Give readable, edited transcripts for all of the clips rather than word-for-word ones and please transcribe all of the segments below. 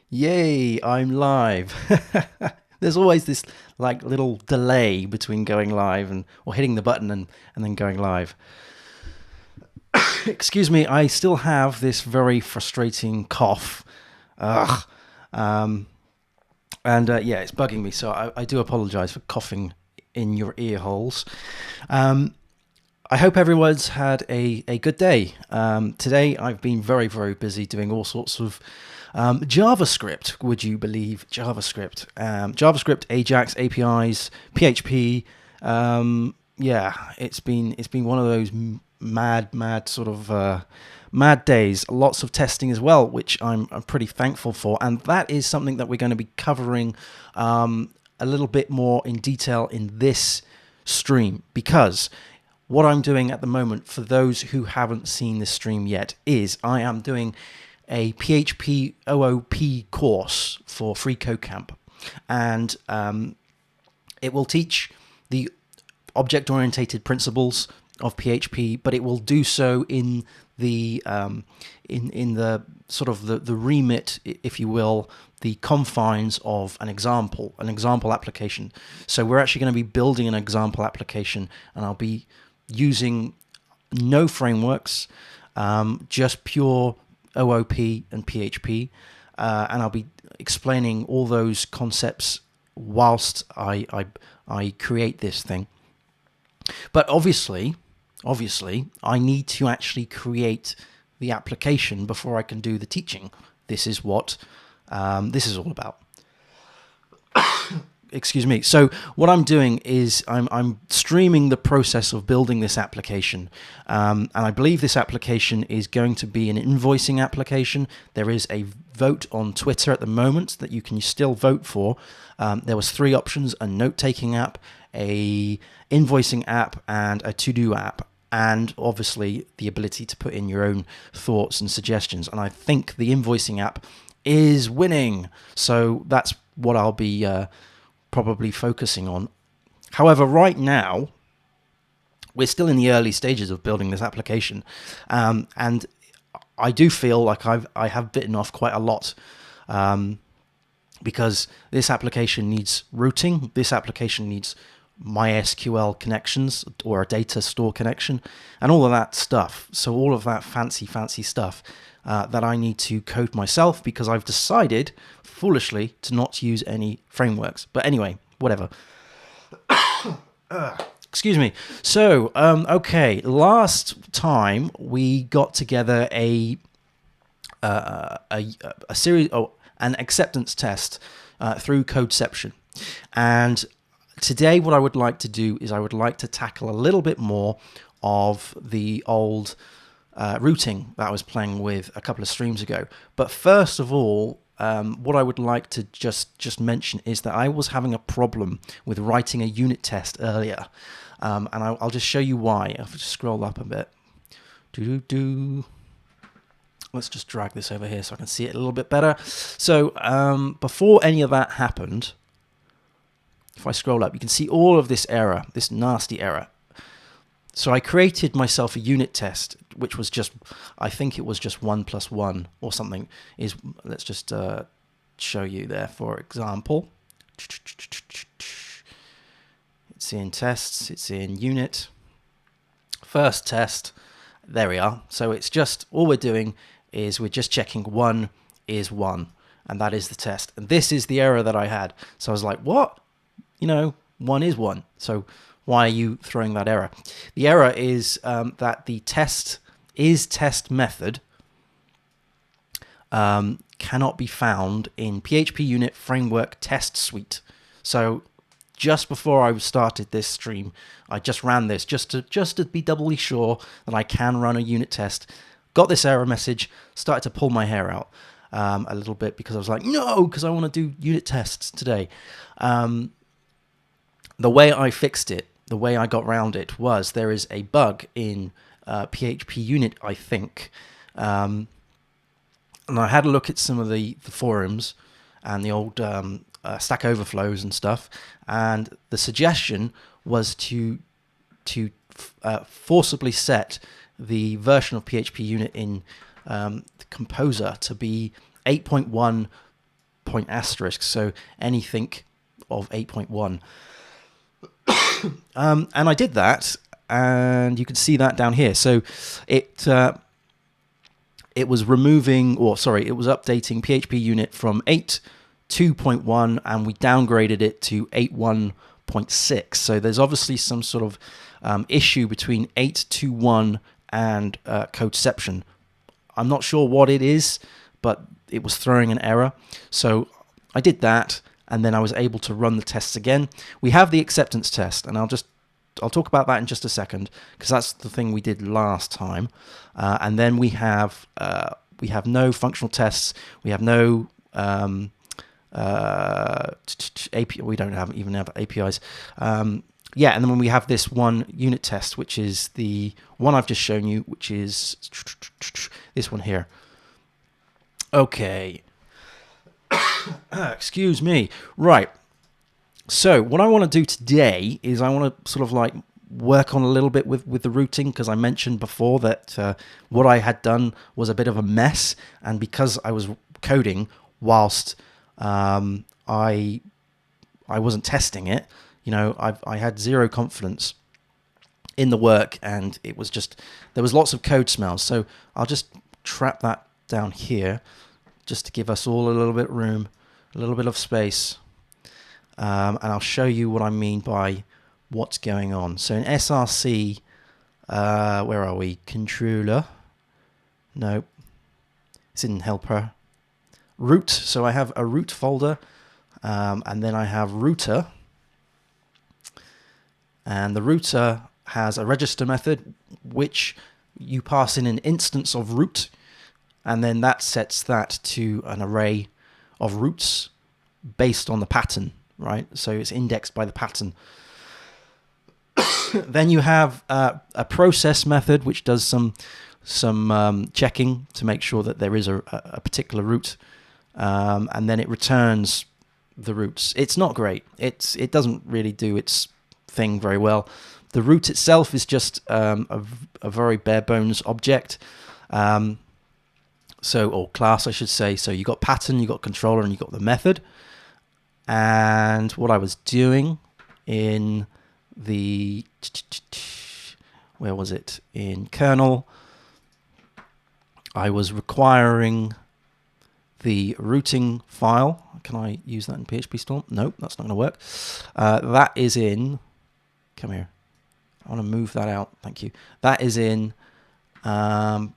Yay, I'm live. There's always this like little delay between going live and or hitting the button and then going live. Excuse me, I still have this very frustrating cough. Ugh. Um, and yeah, it's bugging me, so I do apologize for coughing in your ear holes. I hope everyone's had a good day. Today I've been very, very busy doing all sorts of JavaScript. Would you believe JavaScript? JavaScript, Ajax, APIs, PHP. Yeah, it's been one of those mad sort of mad days. Lots of testing as well, which I'm pretty thankful for, and that is something that we're going to be covering a little bit more in detail in this stream, because what I'm doing at the moment, for those who haven't seen this stream yet, is I am doing a PHP OOP course for FreeCodeCamp, and it will teach the object-oriented principles of PHP, but it will do so in the in the sort of the remit, if you will, the confines of an example application. So we're actually going to be building an example application, and I'll be using no frameworks, just pure OOP and PHP, and I'll be explaining all those concepts whilst I create this thing. But obviously, I need to actually create the application before I can do the teaching. This is what this is all about. Excuse me. So what I'm doing is I'm streaming the process of building this application, and I believe this application is going to be an invoicing application. There is a vote on Twitter at the moment that you can still vote for. There was 3 options: a note-taking app, a invoicing app, and a to-do app, and obviously the ability to put in your own thoughts and suggestions. And I think the invoicing app is winning, so that's what I'll be probably focusing on. However, right now we're still in the early stages of building this application, and I do feel like I have bitten off quite a lot, because this application needs routing, this application needs MySQL connections or a data store connection, and all of that stuff. So all of that fancy stuff that I need to code myself, because I've decided foolishly to not use any frameworks. But anyway, whatever. Excuse me. So, okay, last time we got together a series, an acceptance test through Codeception, and today what I would like to do is I would like to tackle a little bit more of the old routing that I was playing with a couple of streams ago. But first of all, what I would like to just mention is that I was having a problem with writing a unit test earlier, and I'll just show you why. I'll just scroll up a bit. Let's just drag this over here so I can see it a little bit better. So before any of that happened, if I scroll up, you can see all of this error, this nasty error. So I created myself a unit test, which was just, I think it was just 1 + 1 or something. Let's just show you there, for example. It's in tests, it's in unit. First test, there we are. So it's just, all we're doing is we're just checking 1 is 1, and that is the test. And this is the error that I had. So I was like, what? 1 is 1. So why are you throwing that error? The error is that the test method cannot be found in PHP Unit Framework Test Suite. So just before I started this stream, I just ran this just to be doubly sure that I can run a unit test. Got this error message, started to pull my hair out a little bit, because I was like, no, because I want to do unit tests today. The way I fixed it, the way I got around it, was there is a bug in PHP Unit, I think. And I had a look at some of the forums and the old Stack Overflows and stuff, and the suggestion was to forcibly set the version of PHP Unit in the Composer to be 8.1 point asterisk, so anything of 8.1. And I did that, and you can see that down here. So it was removing, or sorry, it was updating PHP unit from 8.2.1, and we downgraded it to 8.1.6. So there's obviously some sort of issue between 8.2.1 and Codeception. I'm not sure what it is, but it was throwing an error. So I did that, and then I was able to run the tests again. We have the acceptance test, and I'll talk about that in just a second, because that's the thing we did last time. And then we have no functional tests. We have no API. We don't even have APIs. Yeah, and then when we have this one unit test, which is the one I've just shown you, which is this one here. Okay. Excuse me. Right. So what I want to do today is I want to sort of like work on a little bit with the routing, because I mentioned before that what I had done was a bit of a mess, and because I was coding whilst I wasn't testing it, you know, I had zero confidence in the work, and it was just, there was lots of code smells. So I'll just trap that down here just to give us all a little bit of room, a little bit of space. And I'll show you what I mean by what's going on. So in SRC, where are we? Controller. No, it's in helper. Root. So I have a root folder, and then I have router. And the router has a register method, which you pass in an instance of root, and then that sets that to an array of roots based on the pattern, right? So it's indexed by the pattern. Then you have a process method, which does some checking to make sure that there is a particular root, and then it returns the roots. It's not great. It doesn't really do its thing very well. The root itself is just a very bare bones object, or class, I should say. So you got pattern, you got controller, and you got the method. And what I was doing in the, where was it? In Kernel, I was requiring the routing file. Can I use that in PHPStorm? Nope, that's not going to work. That is in, come here. I want to move that out. Thank you. That is in app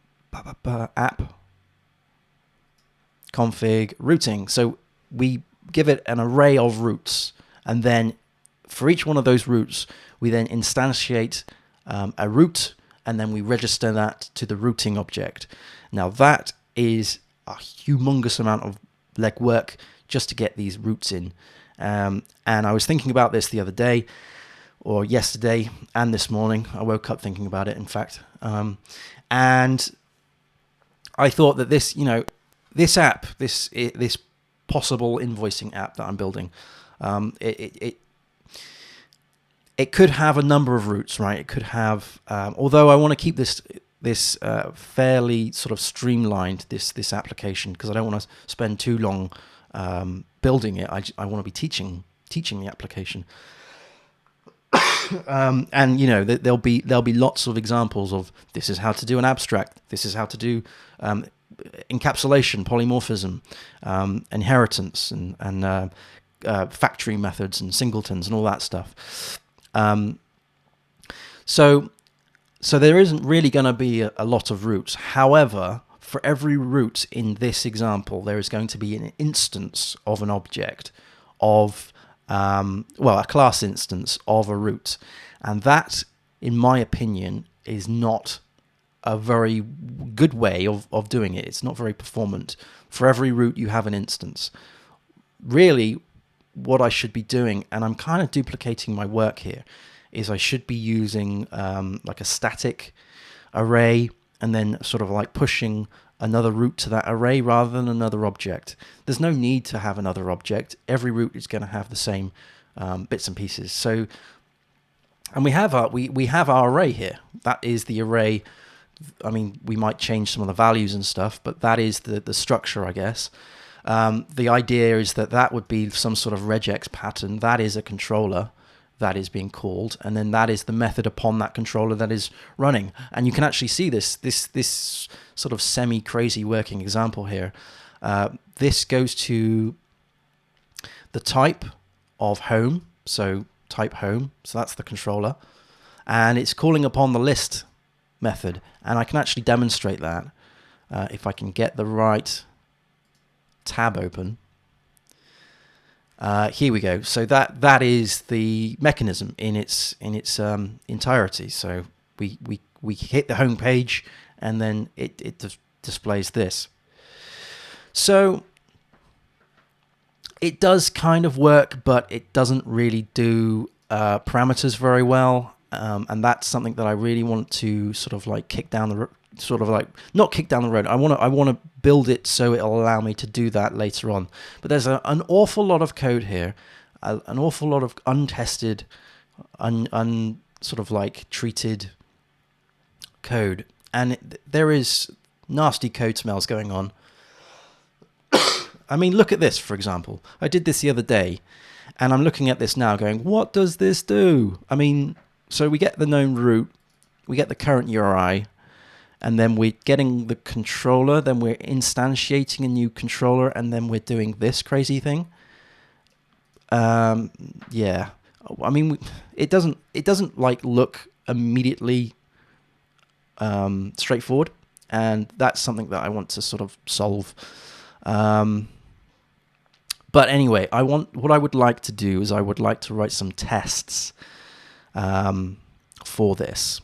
config routing. So we give it an array of roots, and then for each one of those roots, we then instantiate a root, and then we register that to the routing object. Now that is a humongous amount of legwork just to get these roots in. And I was thinking about this the other day, or yesterday, and this morning. I woke up thinking about it, in fact. And I thought that this, you know, this app, this possible invoicing app that I'm building, it could have a number of roots, right? It could have, although I want to keep this fairly sort of streamlined, this application, because I don't want to spend too long building it. I want to be teaching the application. And you know, there'll be lots of examples of this is how to do an abstract, this is how to do encapsulation, polymorphism, inheritance, and factory methods and singletons and all that stuff. So there isn't really going to be a lot of roots. However, for every root in this example, there is going to be an instance of an object of a class instance of a root. And that, in my opinion, is not a very good way of doing it. It's not very performant. For every root, you have an instance. Really, what I should be doing, and I'm kind of duplicating my work here, is I should be using like a static array, and then sort of like pushing another root to that array rather than another object. There's no need to have another object. Every root is going to have the same bits and pieces. So, and we have our array here. That is the array. I mean, we might change some of the values and stuff, but that is the structure, I guess. The idea is that that would be some sort of regex pattern. That is a controller that is being called, and then that is the method upon that controller that is running. And you can actually see this sort of semi-crazy working example here. This goes to the type of home, so type home, so that's the controller, and it's calling upon the list method. And I can actually demonstrate that if I can get the right tab open. Here we go. So that is the mechanism in its entirety. So we hit the home page, and then it displays this. So it does kind of work, but it doesn't really do parameters very well, and that's something that I really want to sort of like kick down the not kick down the road. I want to build it so it'll allow me to do that later on. But there's an awful lot of code here, an awful lot of untested, sort of like treated code, and there is nasty code smells going on. I mean, look at this, for example. I did this the other day, and I'm looking at this now going, what does this do? I mean, so we get the known root, we get the current URI, and then we're getting the controller, then we're instantiating a new controller, and then we're doing this crazy thing. Yeah. I mean, it doesn't like look immediately straightforward, and that's something that I want to sort of solve. But anyway, what I would like to do is I would like to write some tests for this.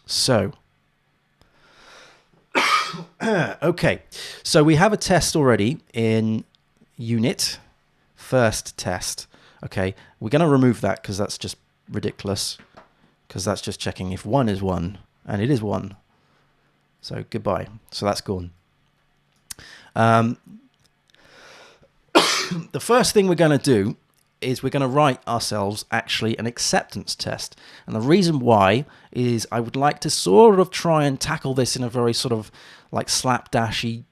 So, okay, so we have a test already in unit, first test. Okay, we're going to remove that because that's just ridiculous, because that's just checking if 1 is 1, and it is 1. So goodbye. So that's gone. The first thing we're going to do is we're going to write ourselves actually an acceptance test. And the reason why is I would like to sort of try and tackle this in a very sort of like slapdashy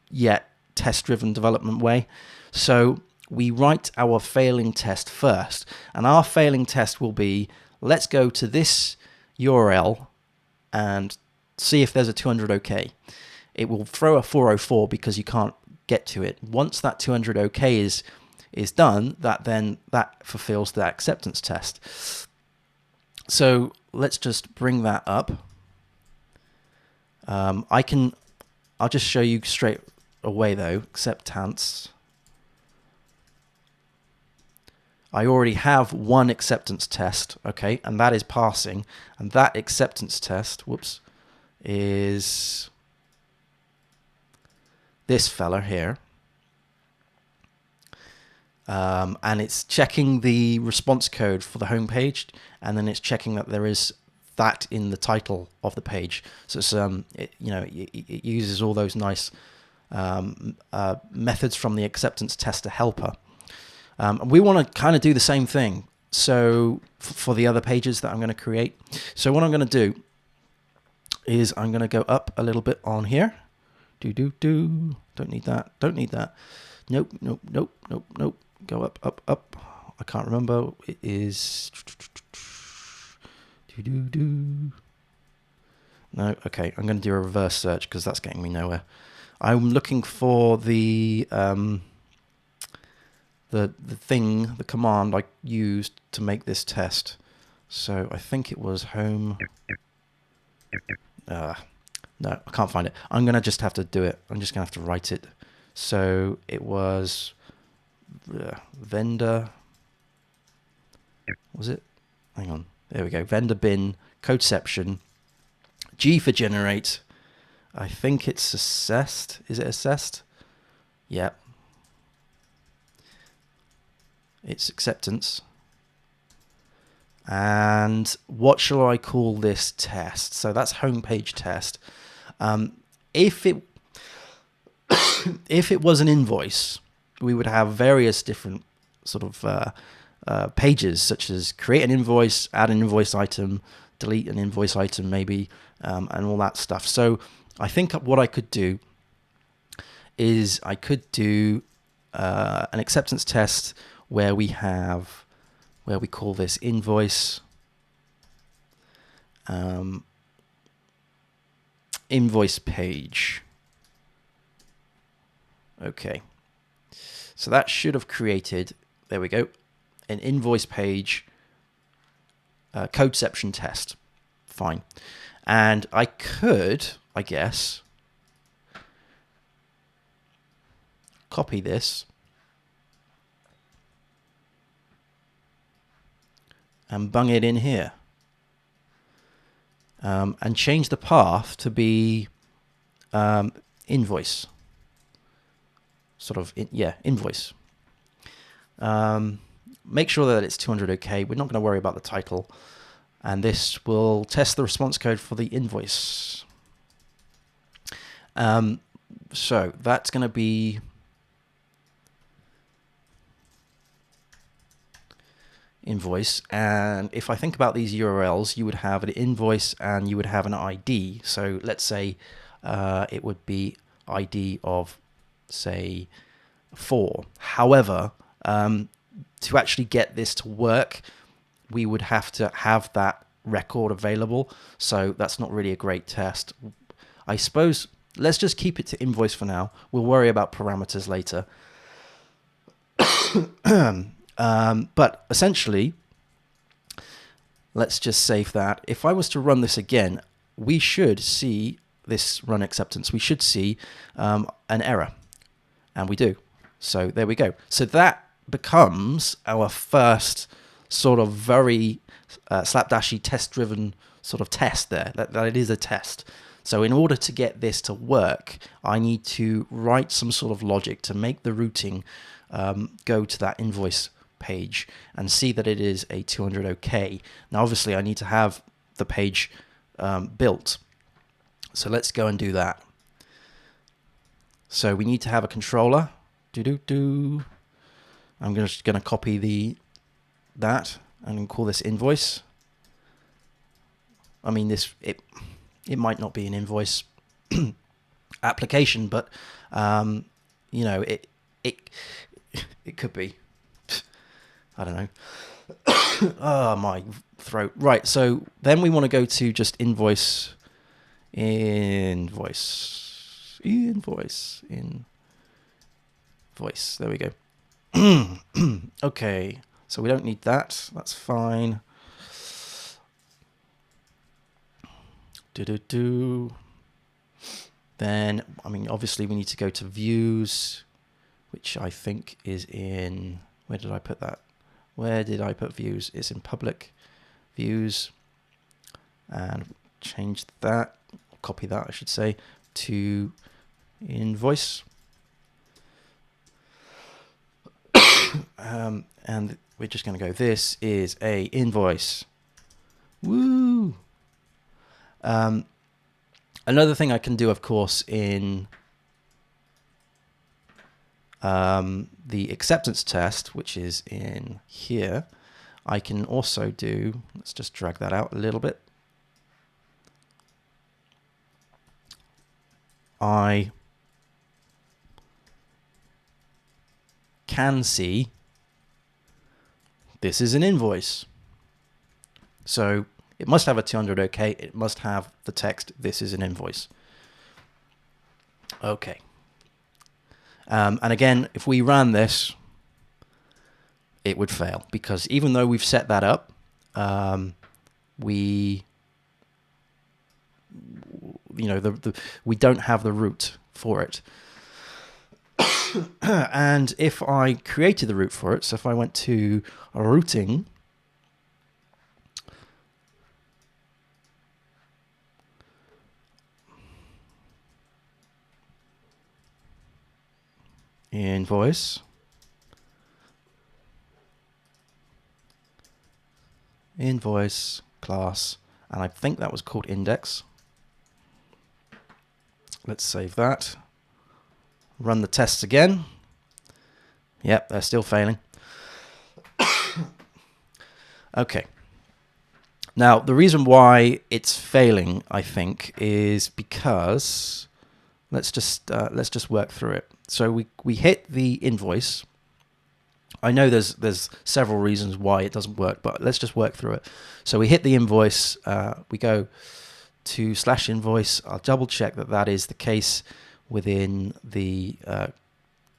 yet test-driven development way. So we write our failing test first. And our failing test will be, let's go to this URL and see if there's a 200 OK. It will throw a 404 because you can't get to it. Once that 200 OK is done, that fulfills the acceptance test. So let's just bring that up. I'll just show you straight away though. Acceptance. I already have one acceptance test, okay, and that is passing. And that acceptance test, whoops, is this fella here. And it's checking the response code for the home page, and then it's checking that there is that in the title of the page. So it's, it uses all those nice methods from the acceptance tester helper. And we want to kind of do the same thing. So for the other pages that I'm going to create. So what I'm going to do is I'm going to go up a little bit on here. Don't need that. Don't need that. Nope. Go up. I can't remember. It is. No, okay. I'm going to do a reverse search because that's getting me nowhere. I'm looking for the command I used to make this test. So I think it was home. No, I can't find it. I'm going to just have to do it. I'm just going to have to write it. So it was vendor. Was it? Hang on. There we go. Vendor bin, Codeception, G for generate. I think it's assessed. Is it assessed? Yeah. It's acceptance. And what shall I call this test? So that's homepage test. If it was an invoice, we would have various different sort of pages, such as create an invoice, add an invoice item, delete an invoice item maybe, and all that stuff. So I think what I could do is I could do an acceptance test where we call this invoice invoice page. Okay, so that should have created, there we go, an invoice page Codeception test. Fine. And I could, I guess, copy this and bung it in here. And change the path to be invoice. Sort of, invoice. Make sure that it's 200 OK. We're not going to worry about the title. And this will test the response code for the invoice. So that's going to be invoice. And if I think about these URLs, you would have an invoice and you would have an ID. So let's say it would be ID of, say, 4. However, to actually get this to work, we would have to have that record available. So that's not really a great test. I suppose let's just keep it to invoice for now. We'll worry about parameters later. But essentially, let's just save that. If I was to run this again, we should see this run acceptance. We should see an error, and we do. So there we go. So that becomes our first sort of very slapdashy test-driven sort of test there, that it is a test. So in order to get this to work, I need to write some sort of logic to make the routing go to that invoice page and see that it is a 200 OK. Now, obviously, I need to have the page built. So let's go and do that. So we need to have a controller. I'm just going to copy that and call this invoice. I mean, it might not be an invoice application, but you know, it could be. I don't know. Oh, my throat. Right. So then we want to go to just invoice. There we go. Okay. So we don't need that. That's fine. Then, I mean, obviously we need to go to views, which I think is in, where did I put that? Where did I put views? It's in public views, and change that, copy that, I should say, to invoice. And we're just going to go, this is a invoice. Woo! Another thing I can do, of course, in the acceptance test, which is in here, I can also do, let's just drag that out a little bit. I can see this is an invoice. So it must have a 200 OK. It must have the text, this is an invoice. Okay. And again, if we ran this, it would fail, because even though we've set that up, we don't have the root for it. And if I created the root for it, so if I went to routing, invoice, class, and I think that was called index. Let's save that. Run the tests again. Yep, they're still failing. Okay. Now, the reason why it's failing, I think, is because, let's just work through it. So we hit the invoice. I know there's several reasons why it doesn't work, but let's just work through it. So we hit the invoice. We go to /invoice. I'll double check that is the case within the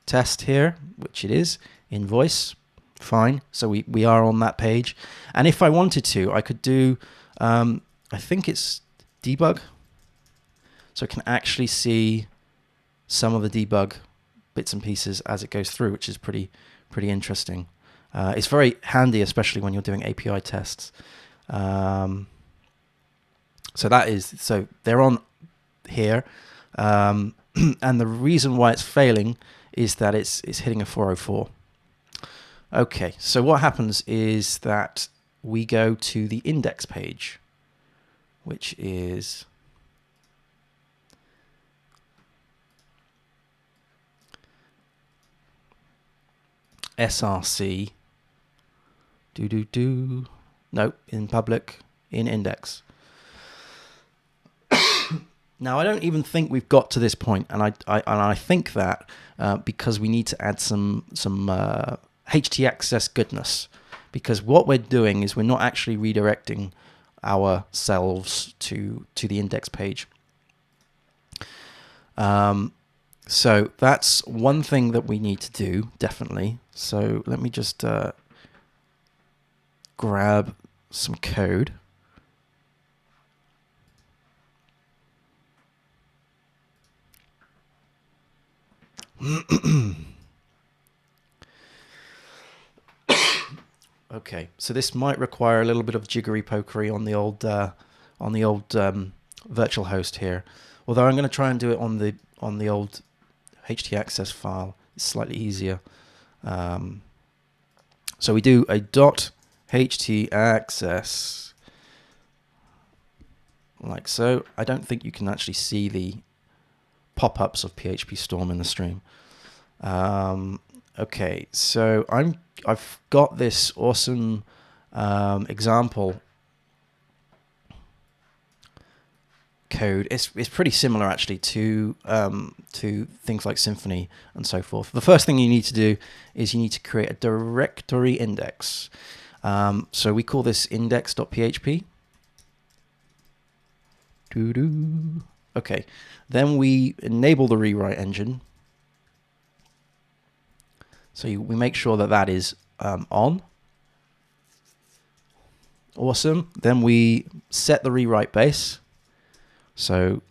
test here, which it is. Invoice, fine. So we are on that page. And if I wanted to, I could do, I think it's debug. So I can actually see some of the debug bits and pieces as it goes through, which is pretty interesting. It's very handy, especially when you're doing API tests. So they're on here, and the reason why it's failing is that it's hitting a 404. Okay, so what happens is that we go to the index page, which is src no, in public, in index. Now I don't even think we've got to this point, and I think that because we need to add some htaccess goodness, because what we're doing is we're not actually redirecting ourselves to the index page. So that's one thing that we need to do, definitely. So let me just grab some code. Okay, so this might require a little bit of jiggery pokery on the old virtual host here. Although I'm going to try and do it on the old htaccess file. It's slightly easier. So we do a .htaccess like so. I don't think you can actually see the pop-ups of PHPStorm in the stream. Okay, so I've got this awesome example code. It's pretty similar actually to things like Symfony and so forth. The first thing you need to do is you need to create a directory index. So we call this index.php. Okay, then we enable the rewrite engine. So we make sure that is on. Awesome. Then we set the rewrite base. So,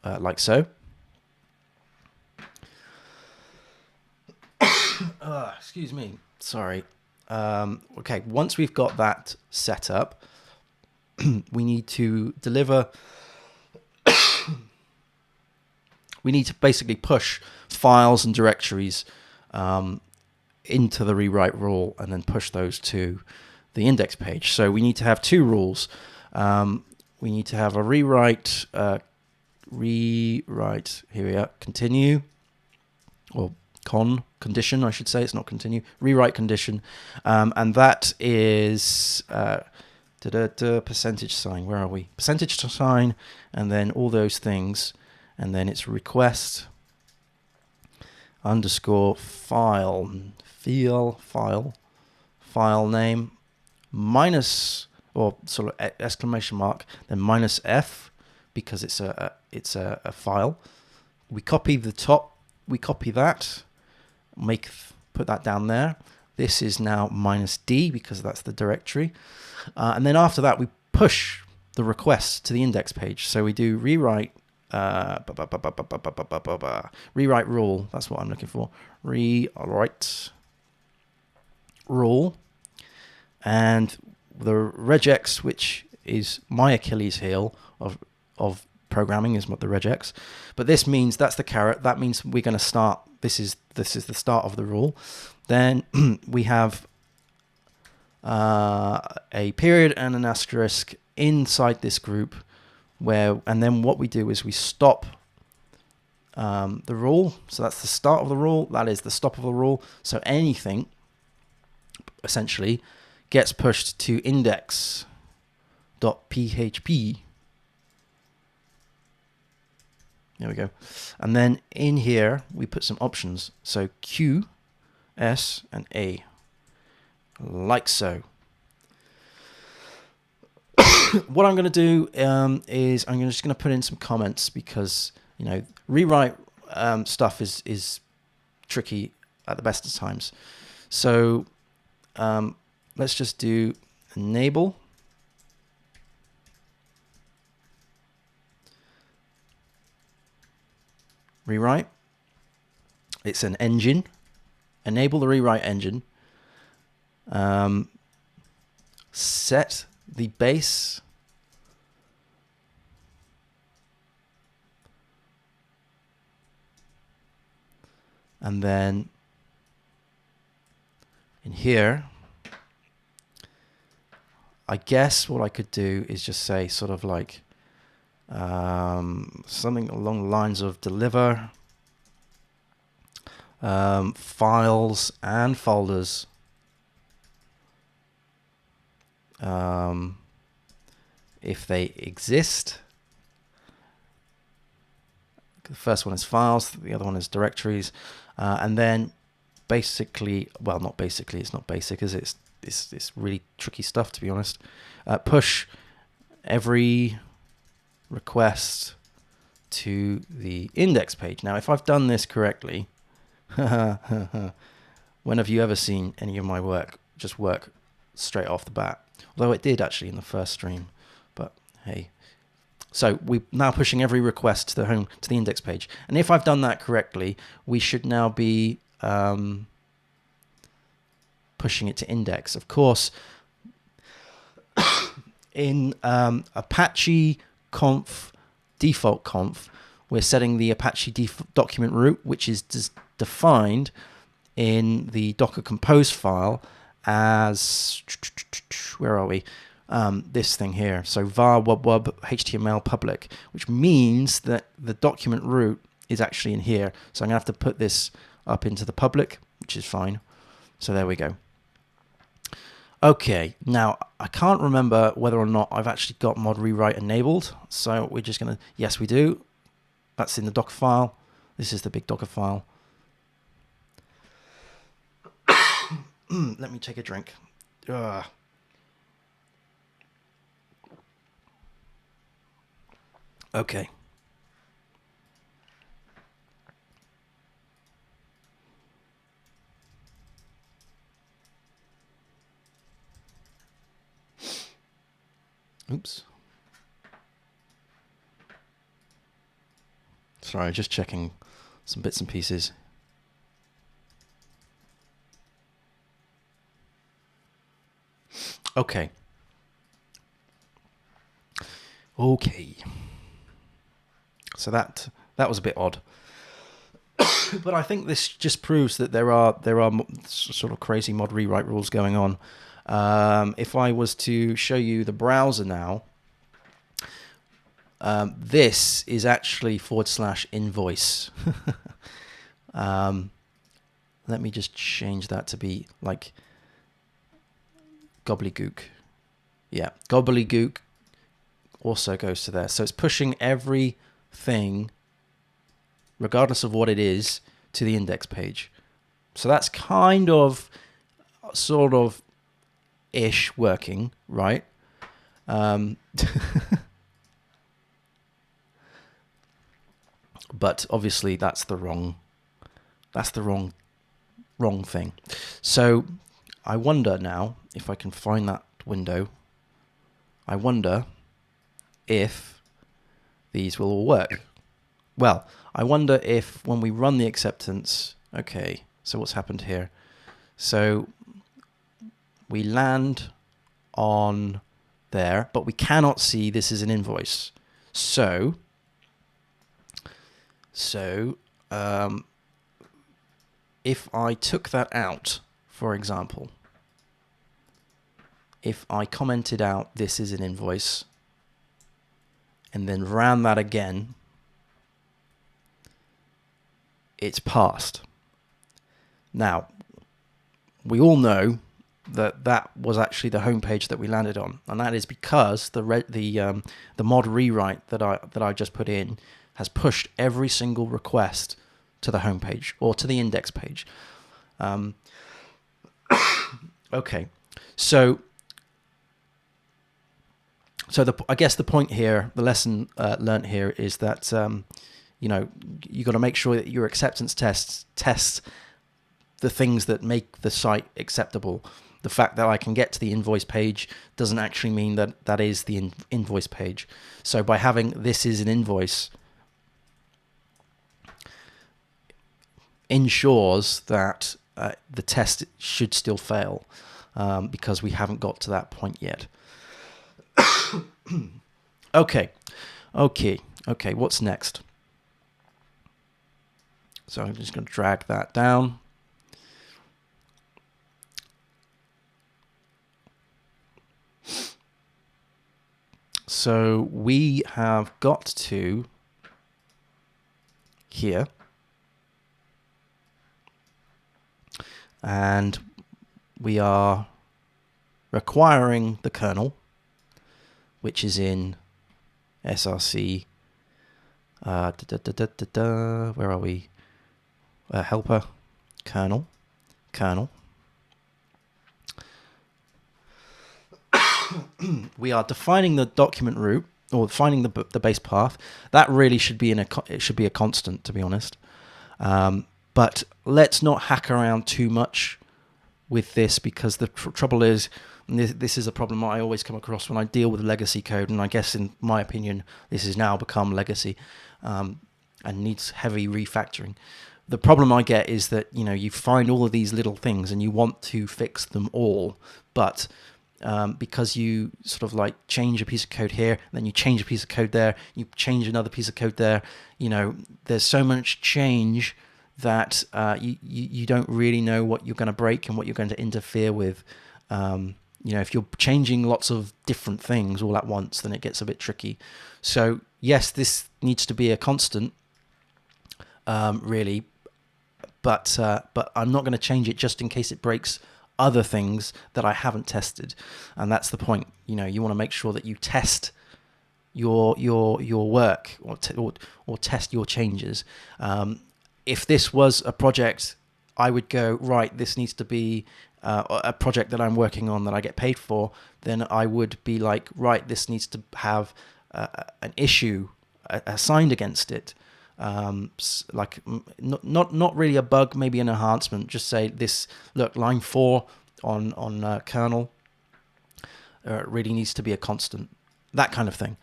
like so. Excuse me. Sorry. Okay, once we've got that set up, we need to deliver. We need to basically push files and directories into the rewrite rule and then push those to the index page. So we need to have two rules. We need to have a rewrite, here we are, continue, or condition, I should say. It's not continue, rewrite condition. And that is percentage sign, where are we? Percentage sign, and then all those things. And then it's request underscore file name minus, or sort of exclamation mark, then minus F, because it's a file. We copy the top, we copy that, put that down there. This is now minus D because that's the directory. And then after that we push the request to the index page. So we do rewrite rewrite rule, that's what I'm looking for. Rewrite rule, and the regex, which is my Achilles heel of programming, is what the regex. But this means that's the caret. That means we're going to start. This is the start of the rule. Then we have a period and an asterisk inside this group. And then what we do is we stop the rule. So that's the start of the rule. That is the stop of the rule. So anything essentially gets pushed to index.php. There we go. And then in here, we put some options. So Q, S, and A, like so. What I'm going to do is I'm just going to put in some comments because, rewrite stuff is tricky at the best of times. So let's just do enable. Rewrite. It's an engine. Enable the rewrite engine. Set the base. And then in here, I guess what I could do is just say sort of like something along the lines of deliver files and folders if they exist. The first one is files, the other one is directories, and then basically, well, not basically, it's not basic, is it? It's really tricky stuff, to be honest. Push every request to the index page. Now, if I've done this correctly, when have you ever seen any of my work just work straight off the bat? Although it did actually in the first stream, but hey. So we're now pushing every request to the index page. And if I've done that correctly, we should now be pushing it to index. Of course, in Apache conf, default conf, we're setting the Apache document root, which is defined in the Docker Compose file as, where are we? This thing here. So var wub HTML public, which means that the document root is actually in here. So I'm going to have to put this up into the public, which is fine. So there we go. Okay, now I can't remember whether or not I've actually got mod rewrite enabled. So we're just going to, yes, we do. That's in the Docker file. This is the big Docker file. Let me take a drink. Okay. Oops. Sorry, just checking some bits and pieces. Okay. Okay. So that was a bit odd. But I think this just proves that there are sort of crazy mod rewrite rules going on. If I was to show you the browser now, this is actually /invoice. Let me just change that to be like gobbledygook. Yeah, gobbledygook also goes to there. So it's pushing everything, regardless of what it is, to the index page. So that's kind of, sort of, ish working, right? But obviously that's the wrong thing. So I wonder now if I can find that window. I wonder if these will all work. Well, I wonder if when we run the acceptance, okay, so what's happened here? So we land on there, but we cannot see this is an invoice. So if I took that out, for example, if I commented out this is an invoice and then ran that again, it's passed. Now, we all know that that was actually the home page that we landed on, and that is because the mod rewrite that I just put in has pushed every single request to the home page or to the index page. Okay, so I guess the point here, the lesson learned here is that you know, you got to make sure that your acceptance tests test the things that make the site acceptable. The fact that I can get to the invoice page doesn't actually mean that that is the invoice page. So by having this is an invoice ensures that the test should still fail because we haven't got to that point yet. Okay, what's next? So I'm just going to drag that down. So we have got to here, and we are requiring the kernel, which is in src. Where are we? Helper, kernel. We are defining the document root, or finding the base path. That really should be it should be a constant, to be honest. But let's not hack around too much with this, because the trouble is, and this is a problem I always come across when I deal with legacy code, and I guess in my opinion this has now become legacy and needs heavy refactoring. The problem I get is that, you know, you find all of these little things and you want to fix them all, but because you sort of like change a piece of code here, then you change a piece of code there, you change another piece of code there, you know, there's so much change that you don't really know what you're going to break and what you're going to interfere with. You know, if you're changing lots of different things all at once, then it gets a bit tricky. So yes, this needs to be a constant, really, but I'm not going to change it just in case it breaks other things that I haven't tested, and that's the point. You know, you want to make sure that you test your work or test your changes. If this was a project, I would go, right, this needs to be a project that I'm working on that I get paid for. Then I would be like, right, this needs to have an issue assigned against it. Like not really a bug, maybe an enhancement. Just say this, look, line 4 on kernel really needs to be a constant, that kind of thing.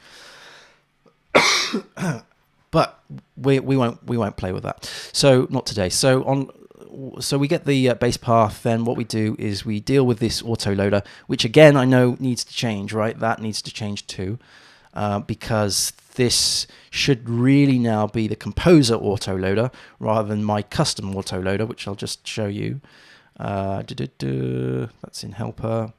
But we won't play with that. So not today. So we get the base path. Then what we do is we deal with this autoloader, which again I know needs to change, right? That needs to change too, because this should really now be the composer autoloader rather than my custom autoloader, which I'll just show you. That's in helper.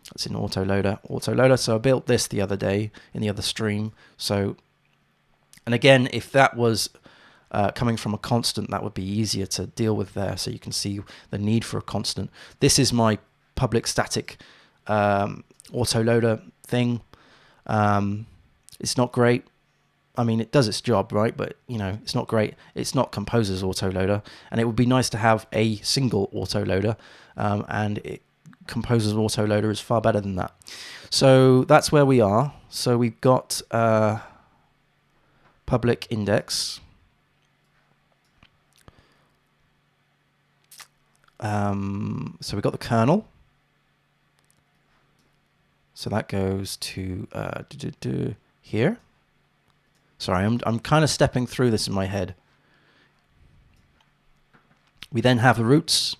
That's in autoloader. So I built this the other day in the other stream. So, and again, if that was coming from a constant, that would be easier to deal with there. So you can see the need for a constant. This is my public static autoloader thing. It's not great. I mean, it does its job, right? But, you know, it's not great. It's not Composer's autoloader. And it would be nice to have a single autoloader. And Composer's autoloader is far better than that. So that's where we are. So we've got public index. So we've got the kernel. So that goes to here. Sorry, I'm kind of stepping through this in my head. We then have the roots.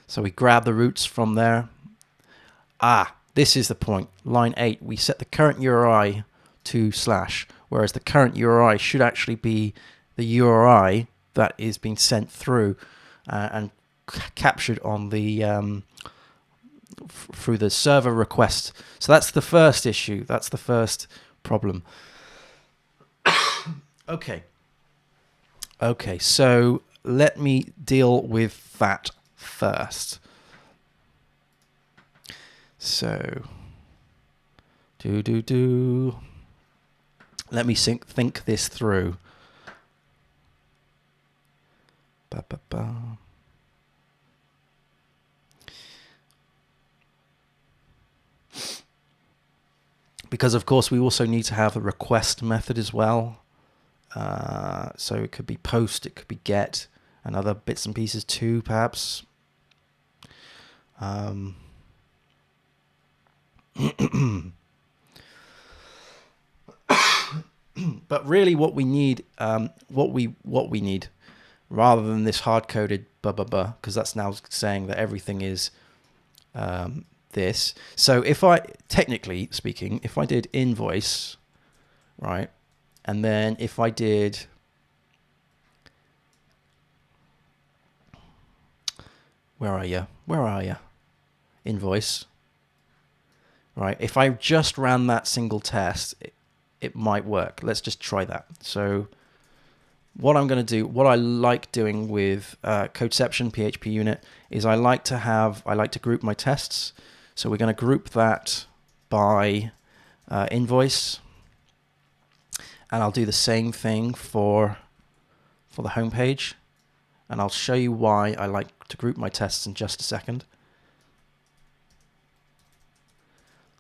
So we grab the roots from there. This is the point. Line 8, we set the current URI to /, whereas the current URI should actually be the URI that is being sent through and captured on the through the server request. So that's the first issue. That's the first problem. Okay, so let me deal with that first. So Let me think this through. Because of course we also need to have a request method as well. So it could be post, it could be get, and other bits and pieces too, perhaps. But really, what we need, what we need, rather than this hard-coded because that's now saying that everything is this. So if technically speaking, if I did invoice, right, and then if I did where are you? Invoice, right? If I just ran that single test, it might work. Let's just try that. So what I'm going to do, what I like doing with Codeception PHP unit is I like to group my tests. So we're going to group that by invoice, and I'll do the same thing for the home page, and I'll show you why I like to group my tests in just a second.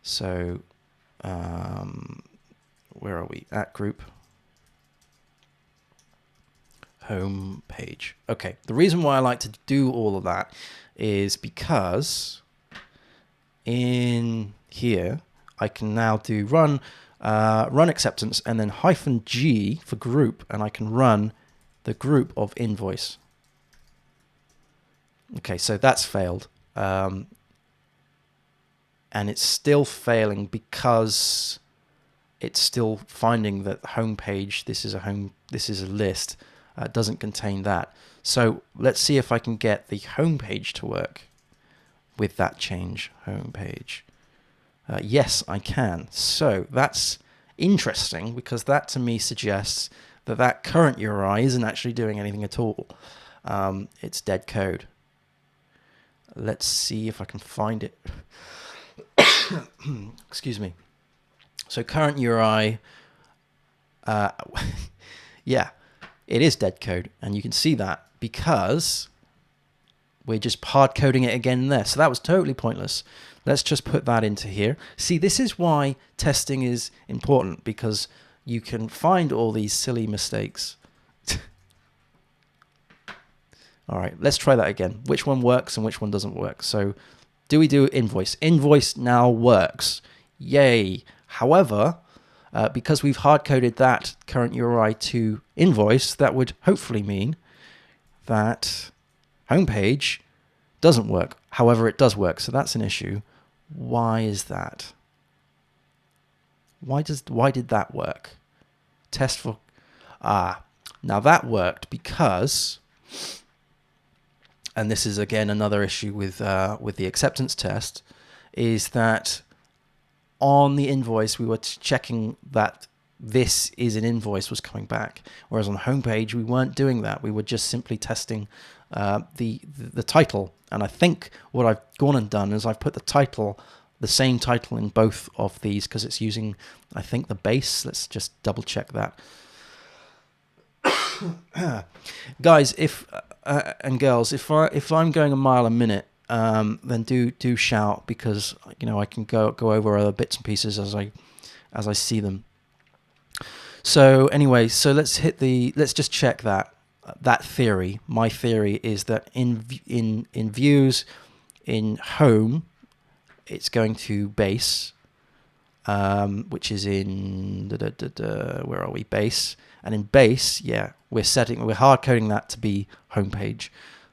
So where are we? At group home page. Okay, the reason why I like to do all of that is because in here I can now do run acceptance and then -G for group, and I can run the group of invoice. Okay, so that's failed, and it's still failing because it's still finding that home page, this is a list, doesn't contain that. So let's see if I can get the home page to work with that change, home page. Yes, I can. So that's interesting, because that to me suggests that current URI isn't actually doing anything at all. It's dead code. Let's see if I can find it. Excuse me. So current URI, yeah, it is dead code, and you can see that because we're just hard coding it again there. So that was totally pointless. Let's just put that into here. See, this is why testing is important, because you can find all these silly mistakes. All right, let's try that again. Which one works and which one doesn't work? So do we do invoice? Invoice now works. Yay. However, because we've hard-coded that current URI to invoice, that would hopefully mean that homepage doesn't work. However, it does work, so that's an issue. Why is that? Why did that work? Test for now that worked because, and this is again another issue with the acceptance test, is that on the invoice we were checking that this is an invoice was coming back, whereas on homepage we weren't doing that. We were just simply testing the title. And I think what I've gone and done is I've put the same title in both of these, because it's using, I think, the base. Let's just double check that. Guys, if and girls, if I'm going a mile a minute, then do shout, because I can go over other bits and pieces as I see them. So anyway, so let's just check that theory. My theory is that in views, in home, it's going to base, which is in where are we? Base, and in base, yeah, we're hard coding that to be homepage.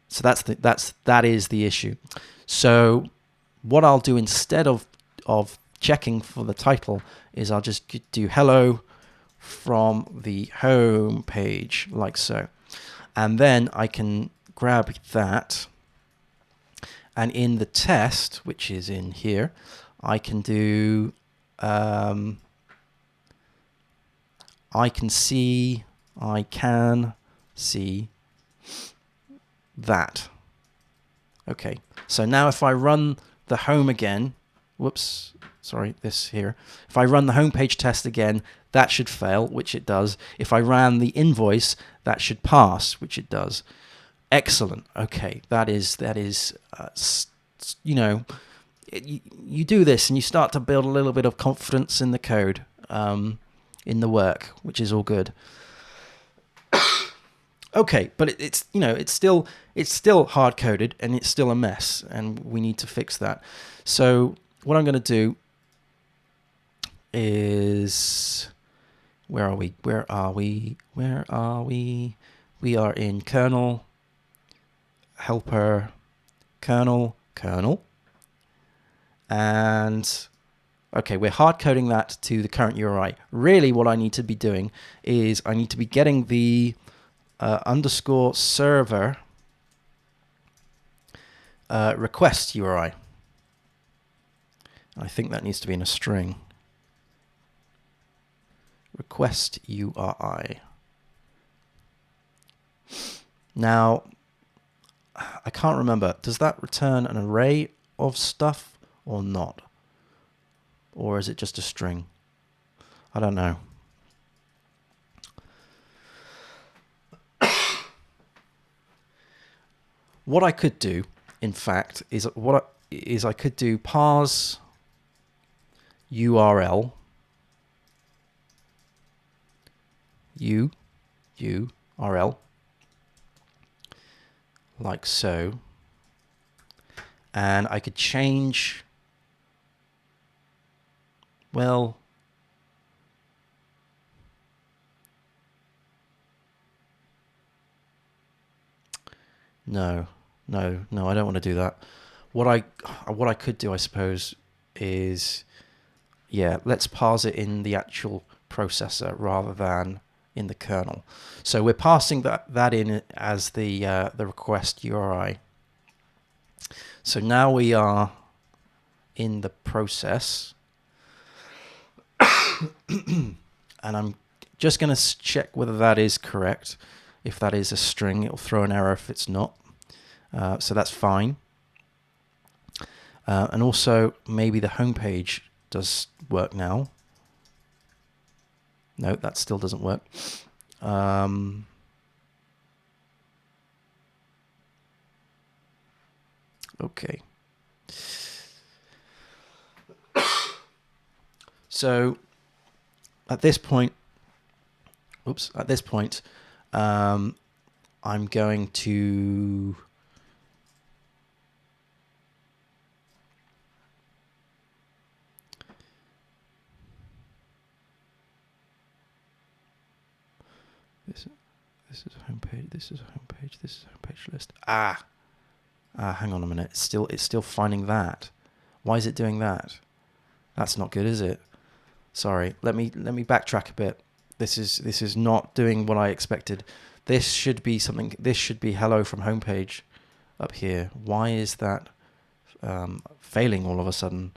So that is the issue. So what I'll do instead of checking for the title is I'll just do hello from the home page, like so. And then I can grab that, and in the test, which is in here, I can do, I can see that. Okay, so now if I run the home again, whoops, sorry, this here. If I run the home page test again, that should fail, which it does. If I ran the invoice, that should pass, which it does. Excellent. Okay, that is you know, you do this and you start to build a little bit of confidence in the code, in the work, which is all good. Okay, but it's still hard coded and it's still a mess, and we need to fix that. So what I'm going to do is, where are we? We are in kernel, helper, kernel, and okay, we're hard coding that to the current URI. Really, what I need to be doing is I need to be getting the underscore server request URI. I think that needs to be in a string. Request URI. Now, I can't remember. Does that return an array of stuff or not? Or is it just a string? I don't know. What I could do, in fact, is I could do parse URL URL like so, and I could change, well, no, I don't want to do that. What I could do, I suppose, is, yeah, let's parse it in the actual processor rather than in the kernel. So we're passing that in as the request URI. So now we are in the process, and I'm just going to check whether that is correct. If that is a string, it'll throw an error if it's not. So that's fine. And also, maybe the home page does work now. No, that still doesn't work. Okay. So at this point, I'm going to this is homepage. This is homepage. This is homepage list. Hang on a minute. It's still finding that. Why is it doing that? That's not good, is it? Sorry. Let me backtrack a bit. This is not doing what I expected. This should be something. This should be hello from homepage up here. Why is that failing all of a sudden?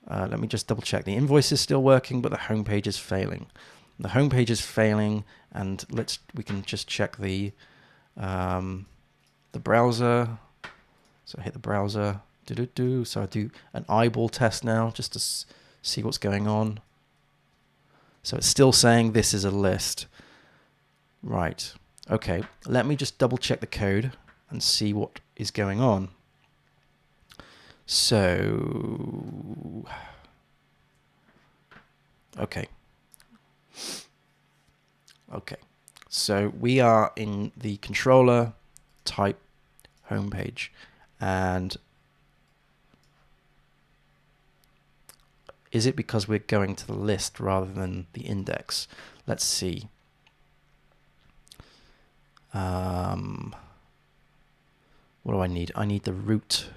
Let me just double check. The invoice is still working, but the homepage is failing. The homepage is failing, and we can just check the browser. So I hit the browser. So I do an eyeball test now just to see what's going on. So it's still saying this is a list. Right. Okay. Let me just double check the code and see what is going on. So, okay. So we are in the controller type homepage, and is it because we're going to the list rather than the index? Let's see. What do I need? I need the root.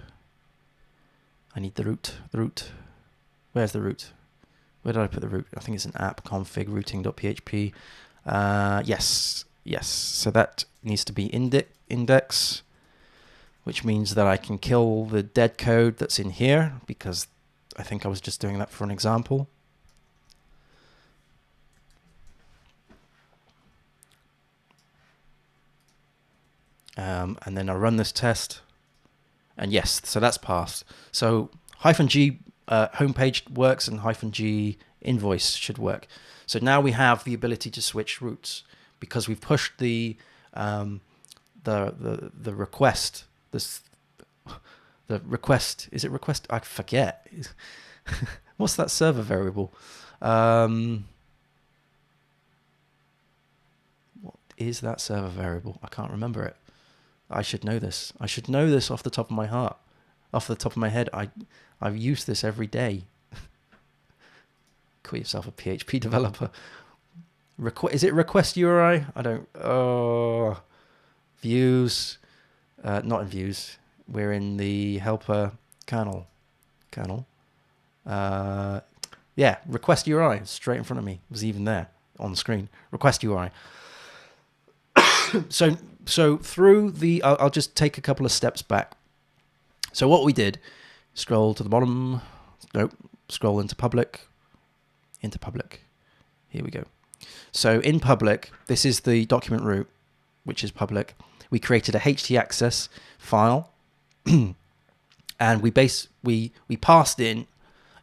The root. Where's the root? Where did I put the root? I think it's an app config routing.php. Yes. So that needs to be index, which means that I can kill the dead code that's in here, because I think I was just doing that for an example. And then I run this test, and yes, so that's passed. So -g homepage works, and -g invoice should work. So now we have the ability to switch routes because we've pushed the request. The request, is it request? I forget. What's that server variable? What is that server variable? I can't remember it. I should know this. I should know this off the top of my heart. Off the top of my head, I've used this every day. Call yourself a PHP developer. Is it request URI? I don't. Oh, views. Not in views. We're in the helper kernel. Yeah, request URI straight in front of me. It was even there on the screen. Request URI. So through the, I'll just take a couple of steps back. So what we did, scroll to the bottom. Nope. Scroll into public. Here we go. So in public, this is the document root, which is public. We created a htaccess file, and we passed in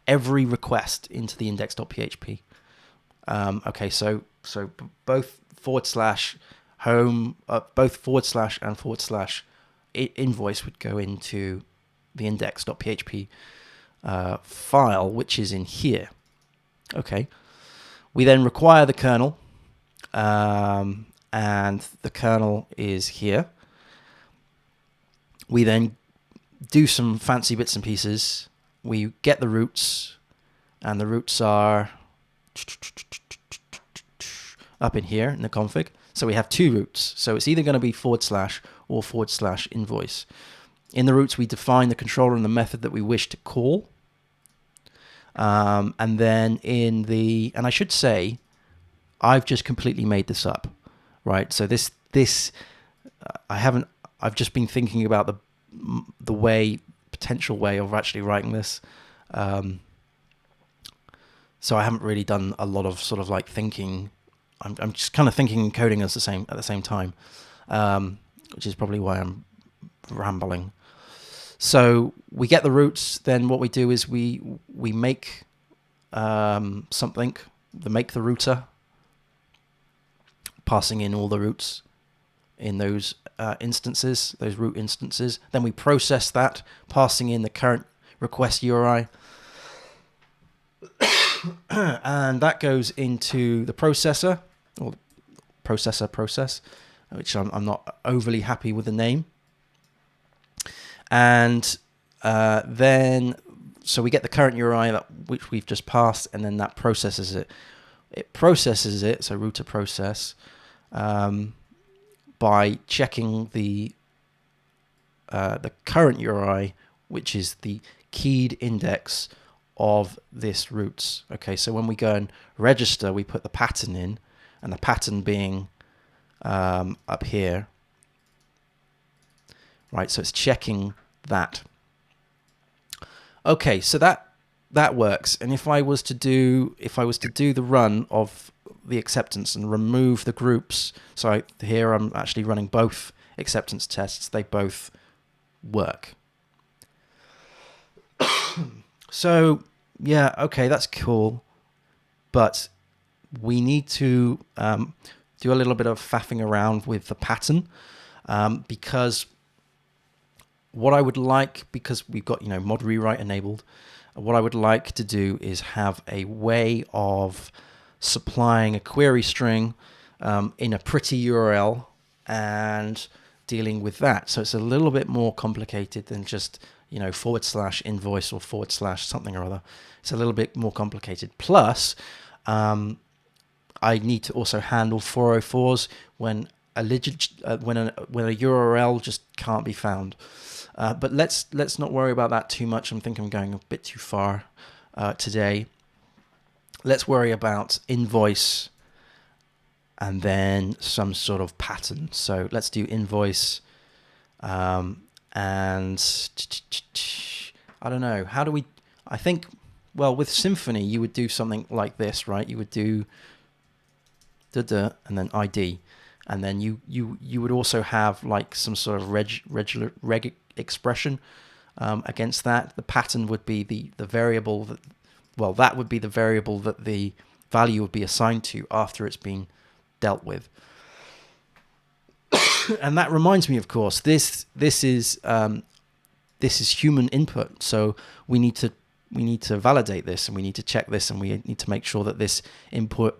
every request into the index.php. Okay, so both /home, both / and / invoice would go into the index.php file, which is in here. Okay. We then require the kernel, and the kernel is here. We then do some fancy bits and pieces. We get the roots, and the roots are up in here in the config. So we have two roots. So it's either going to be / or / invoice. In the roots, we define the controller and the method that we wish to call. And then in the, and I should say, I've just completely made this up, right? So this, I've just been thinking about the potential way of actually writing this. So I haven't really done a lot of sort of like thinking. I'm just kind of thinking and coding at the same time, which is probably why I'm rambling. So we get the roots. Then what we do is we make something. Make the router, passing in all the roots in those instances, those root instances. Then we process that, passing in the current request URI. And that goes into the processor, or processor process, which I'm not overly happy with the name. And then, so we get the current URI which we've just passed, and then that processes it. It processes it, so router process, by checking the current URI, which is the keyed index of this roots. Okay, so when we go and register, we put the pattern in, and the pattern being up here. Right, so it's checking that. Okay, so that works. And if I was to do the run of the acceptance and remove the groups, so here I'm actually running both acceptance tests. They both work. So yeah, okay, that's cool, but we need to do a little bit of faffing around with the pattern, because what I would like, because we've got mod rewrite enabled, what I would like to do is have a way of supplying a query string in a pretty URL and dealing with that. So it's a little bit more complicated than just / invoice or / something or other. It's a little bit more complicated. Plus, I need to also handle 404s when a URL just can't be found. But let's not worry about that too much. I'm thinking I'm going a bit too far today. Let's worry about invoice and then some sort of pattern. So let's do invoice, and I don't know. How do we? I think, well, with Symfony you would do something like this, right? You would do and then ID, and then you would also have like some sort of reg expression against that. The pattern would be the variable well, that would be the variable that the value would be assigned to after it's been dealt with. And that reminds me, of course, this is human input, so we need to validate this, and we need to check this, and we need to make sure that this input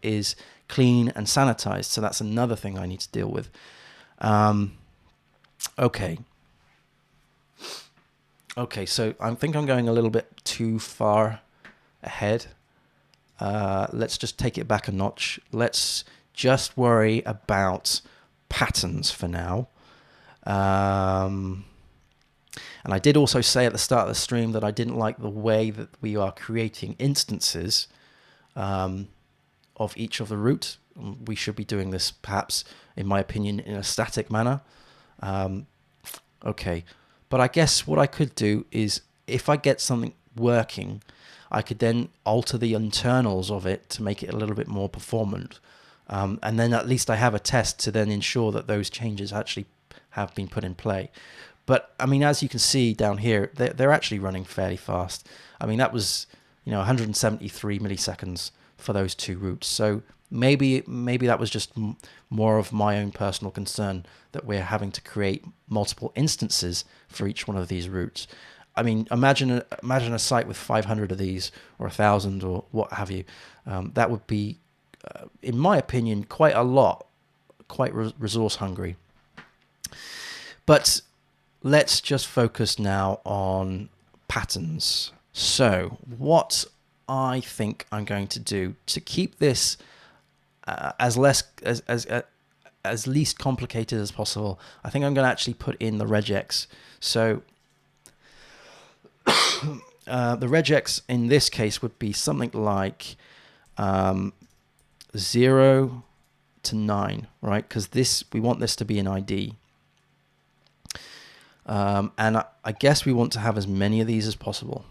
is clean and sanitized. So that's another thing I need to deal with. Okay, so I think I'm going a little bit too far ahead. Let's just take it back a notch. Let's just worry about patterns for now. And I did also say at the start of the stream that I didn't like the way that we are creating instances of each of the root. We should be doing this, perhaps, in my opinion, in a static manner. Okay, but I guess what I could do is, if I get something working, I could then alter the internals of it to make it a little bit more performant. And then at least I have a test to then ensure that those changes actually have been put in play. But I mean, as you can see down here, they're actually running fairly fast. I mean, that was 173 milliseconds for those two roots. So maybe that was just more of my own personal concern that we're having to create multiple instances for each one of these roots. I mean, imagine a site with 500 of these, or 1,000, or what have you. That would be, in my opinion, quite a lot, quite resource hungry. But let's just focus now on patterns. So what I think I'm going to do to keep this as least complicated as possible, I think I'm going to actually put in the regex. So the regex in this case would be something like 0 to 9, right? Because we want this to be an ID. And I guess we want to have as many of these as possible,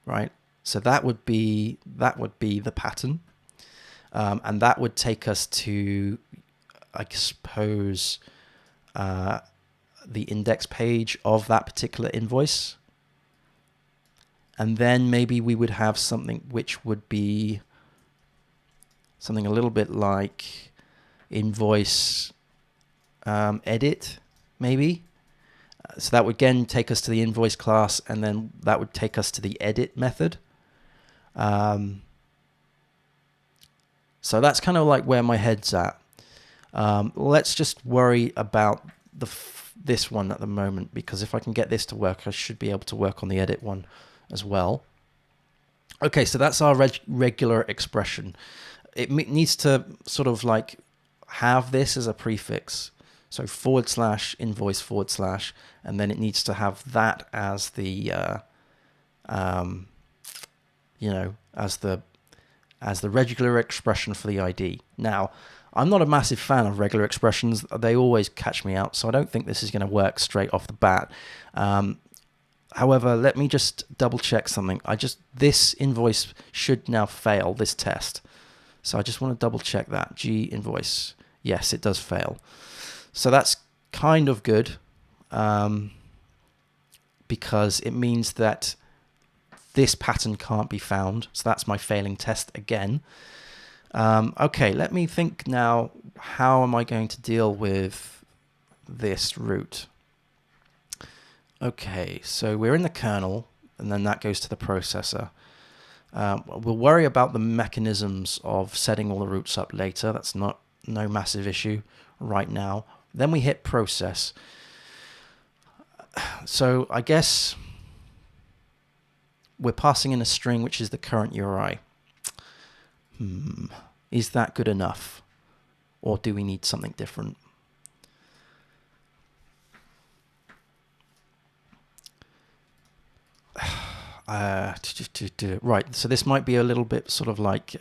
right? So that would be the pattern, and that would take us to, I suppose, the index page of that particular invoice. And then maybe we would have something which would be something a little bit like invoice edit, maybe. So that would again take us to the invoice class, and then that would take us to the edit method. So that's kind of like where my head's at. Let's just worry about this one at the moment, because if I can get this to work, I should be able to work on the edit one as well. Okay, so that's our regular expression. It needs to sort of like have this as a prefix. So / invoice / and then it needs to have that as the as the regular expression for the ID. Now, I'm not a massive fan of regular expressions. They always catch me out, so I don't think this is going to work straight off the bat. However, let me just double check something. This invoice should now fail this test. So I just want to double check that. G invoice. Yes, it does fail. So that's kind of good, because it means that this pattern can't be found. So that's my failing test again. Okay, let me think now, how am I going to deal with this root? Okay, so we're in the kernel, and then that goes to the processor. We'll worry about the mechanisms of setting all the roots up later. That's no massive issue right now. Then we hit process. So I guess we're passing in a string, which is the current URI. Is that good enough? Or do we need something different? Right, so this might be a little bit sort of like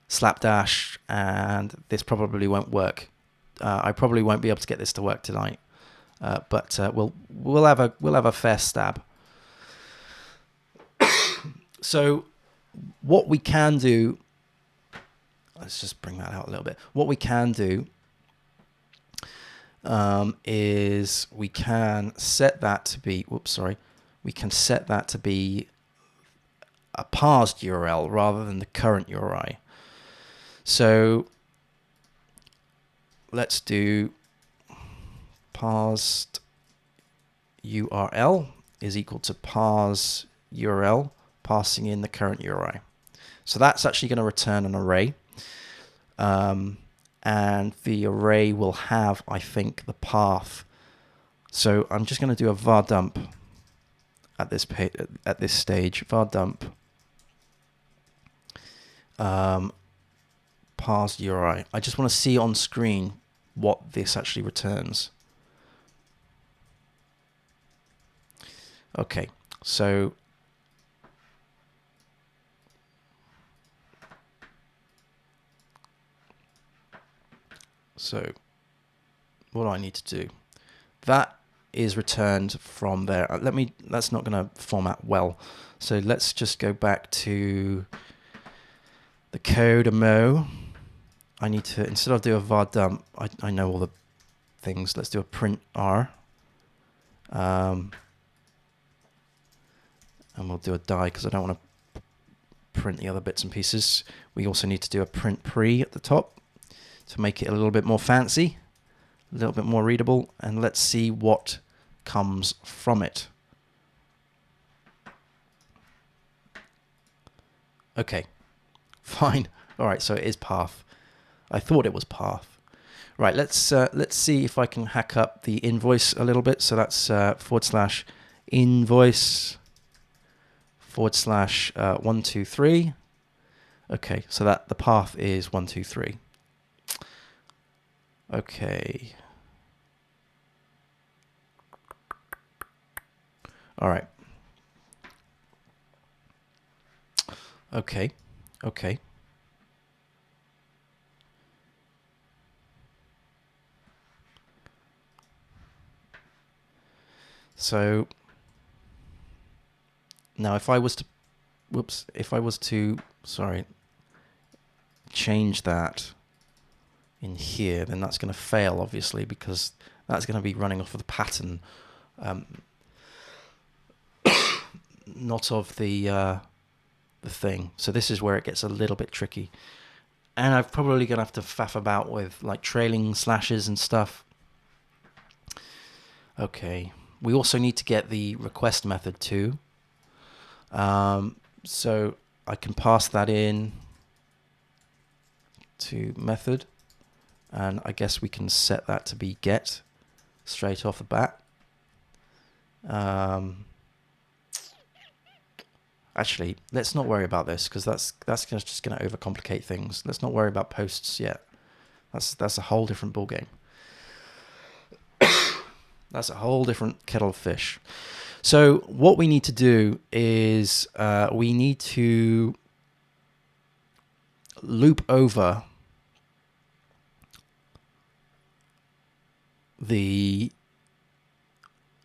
slapdash, and this probably won't work. I probably won't be able to get this to work tonight, but we'll have a fair stab. So what we can do, let's just bring that out a little bit. What we can do is we can set that to be, we can set that to be a parsed URL rather than the current URI. So let's do parsed URL is equal to parse URL, passing in the current URI. So that's actually going to return an array. And the array will have, I think, the path. So I'm just going to do a var dump at this stage. Var dump parsed URI. I just want to see on screen what this actually returns. Okay, so what do I need to do? That is returned from there. That's not going to format well. So let's just go back to the code mo. I need to, instead of do a var dump, I know all the things. Let's do a print r. And we'll do a die because I don't want to print the other bits and pieces. We also need to do a print pre at the top to make it a little bit more fancy, a little bit more readable, and let's see what comes from it. Okay, fine. All right, so it is path. I thought it was path. Right, let's see if I can hack up the invoice a little bit. So that's /invoice /123. Okay, so that the path is 123. Okay. All right. Okay. Okay. So now if I was to, sorry, change that in here, then that's going to fail, obviously, because that's going to be running off of the pattern, not of the thing. So this is where it gets a little bit tricky. And I'm probably going to have to faff about with like trailing slashes and stuff. Okay. We also need to get the request method too. So I can pass that in to method, and I guess we can set that to be get straight off the bat. Actually, let's not worry about this because that's just going to overcomplicate things. Let's not worry about posts yet. That's a whole different ballgame. That's a whole different kettle of fish. So what we need to do is we need to loop over the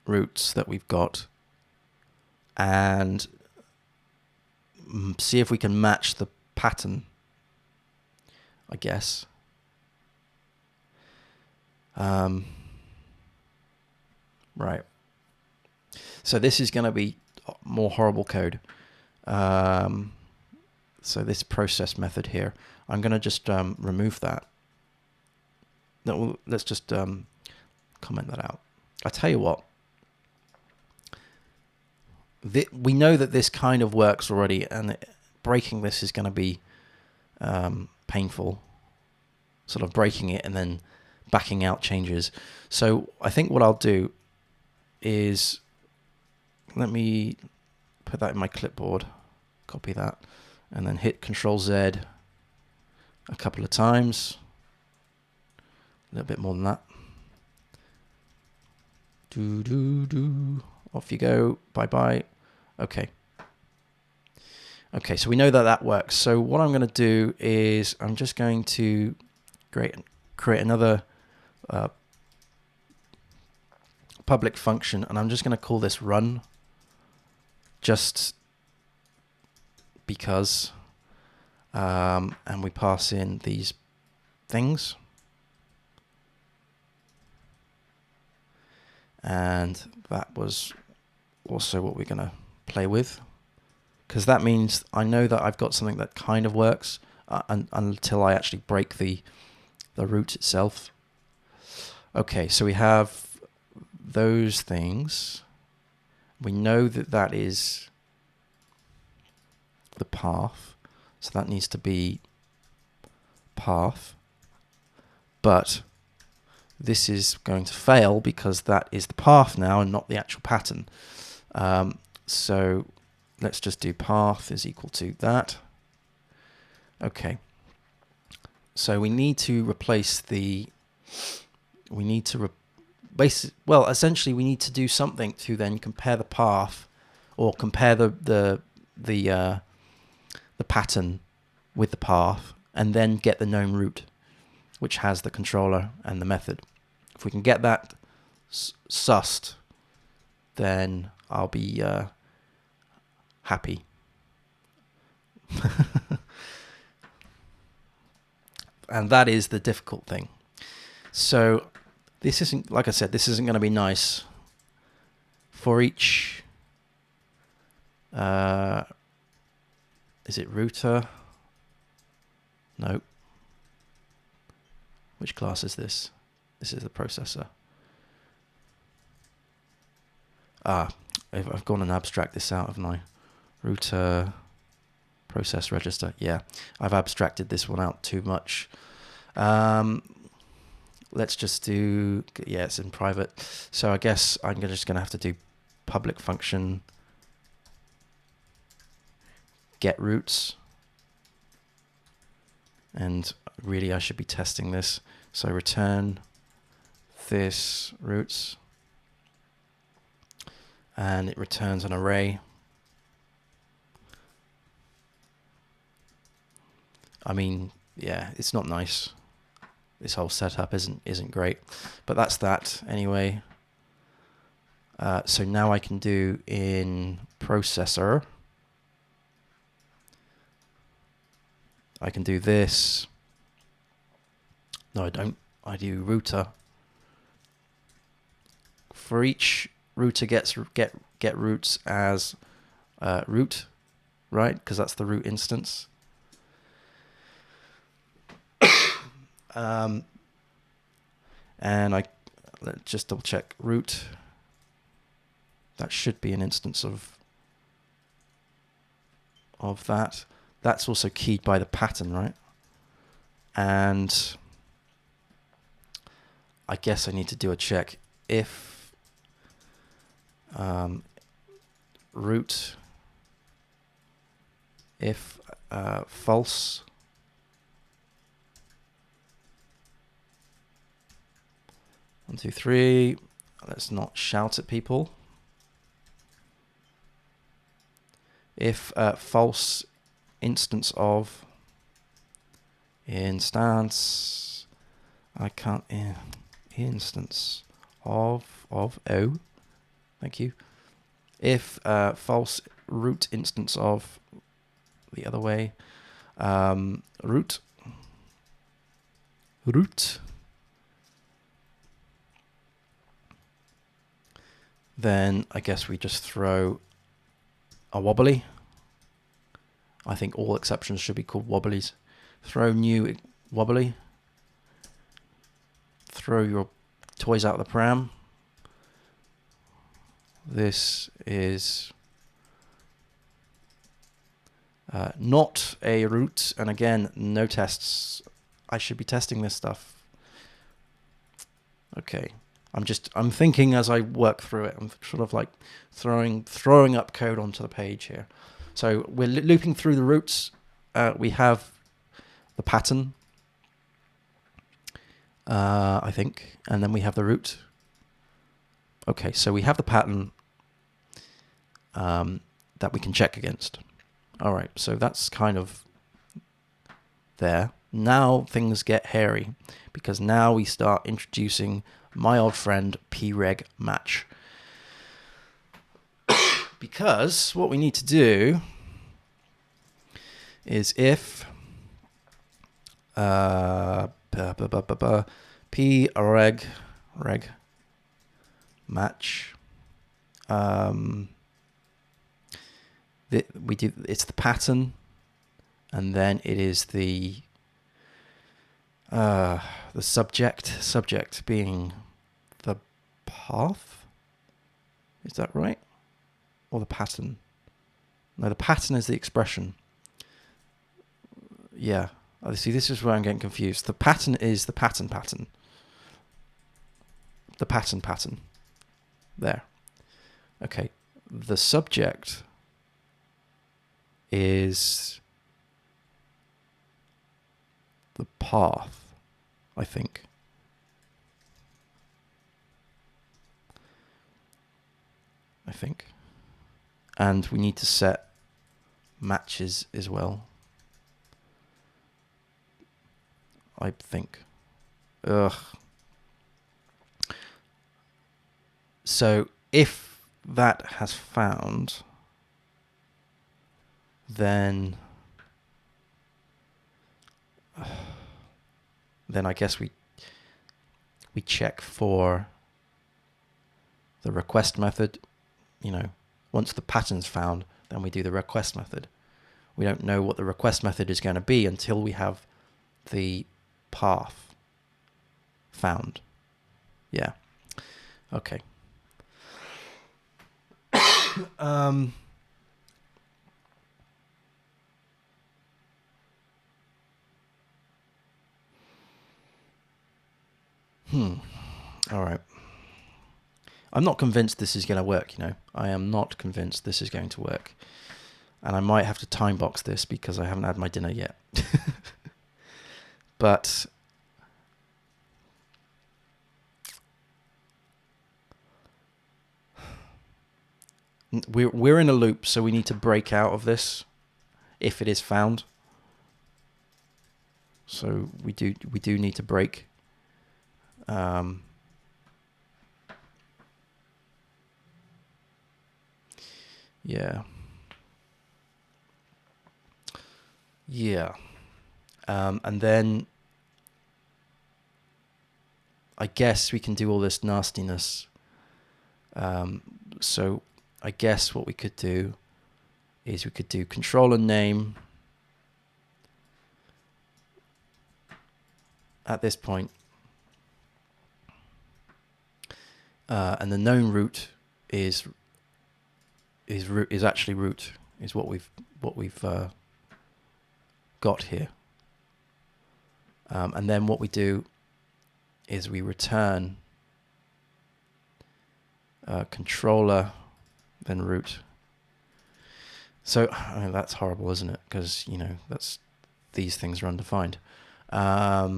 routes that we've got and see if we can match the pattern, I guess. Right. So this is going to be more horrible code. So this process method here, I'm going to just remove that. No, let's just comment that out. I tell you what. We know that this kind of works already, and breaking this is going to be painful. Sort of breaking it and then backing out changes. So I think what I'll do is, let me put that in my clipboard, copy that, and then hit Control-Z a couple of times. A little bit more than that. Off you go. Bye-bye. Okay. Okay, so we know that that works. So what I'm going to do is I'm just going to create another public function, and I'm just going to call this run, just because, and we pass in these things, and that was also what we're going to play with, because that means I know that I've got something that kind of works until I actually break the root itself. Okay, so we have those things. We know that that is the path, so that needs to be path, but this is going to fail because that is the path now and not the actual pattern. So let's just do path is equal to that. Okay, so we need to replace the, essentially we need to do something to then compare the path, or compare the pattern with the path, and then get the known root, which has the controller and the method. If we can get that sussed, then I'll be happy. And that is the difficult thing. So this isn't, like I said, this isn't going to be nice for each. Is it router? No. Which class is this? This is the processor. I've gone and abstract this out, haven't I? Router, process register. Yeah, I've abstracted this one out too much. Let's just do, yeah, it's in private. So I guess I'm just going to have to do public function get roots. And really I should be testing this. So return this roots. And it returns an array. I mean, yeah, it's not nice. This whole setup isn't great, but that's that anyway. So now I can do in processor. I can do this. No, I don't. I do router. For each router get roots as root, right? Because that's the root instance. And let's just double check root. That should be an instance of that. That's also keyed by the pattern, right? And I guess I need to do a check if root if false. 1, 2, 3. Let's not shout at people. If false instance of instance, I can't instance of O. Thank you. If false root instance of the other way, root. Then I guess we just throw a wobbly. I think all exceptions should be called wobblies. Throw new wobbly. Throw your toys out of the pram. This is not a root, and again, no tests. I should be testing this stuff. Okay. I'm thinking as I work through it. I'm sort of like throwing up code onto the page here. So we're looping through the roots. We have the pattern, I think, and then we have the root. Okay, so we have the pattern that we can check against. All right, so that's kind of there. Now things get hairy, because now we start introducing my old friend preg match. Because what we need to do is if preg match it's the pattern, and then it is the subject being the path. Is that right? Or the pattern? No, the pattern is the expression. Yeah. Oh, see, this is where I'm getting confused. The pattern is the pattern. The pattern. There. Okay. The subject is the path, I think. And we need to set matches as well, I think. So if that has found, then I guess we check for the request method. Once the pattern's found, then we do the request method. We don't know what the request method is going to be until we have the path found. Yeah. Okay. All right. I'm not convinced this is going to work, I am not convinced this is going to work. And I might have to time box this because I haven't had my dinner yet. But we're in a loop, so we need to break out of this if it is found. So we do need to break. Yeah. And then I guess we can do all this nastiness. So I guess what we could do is we could do controller name at this point. And the known root is actually root, is what we've got here. And then what we do is we return controller, then root. So that's horrible, isn't it? Because these things are undefined. Yeah,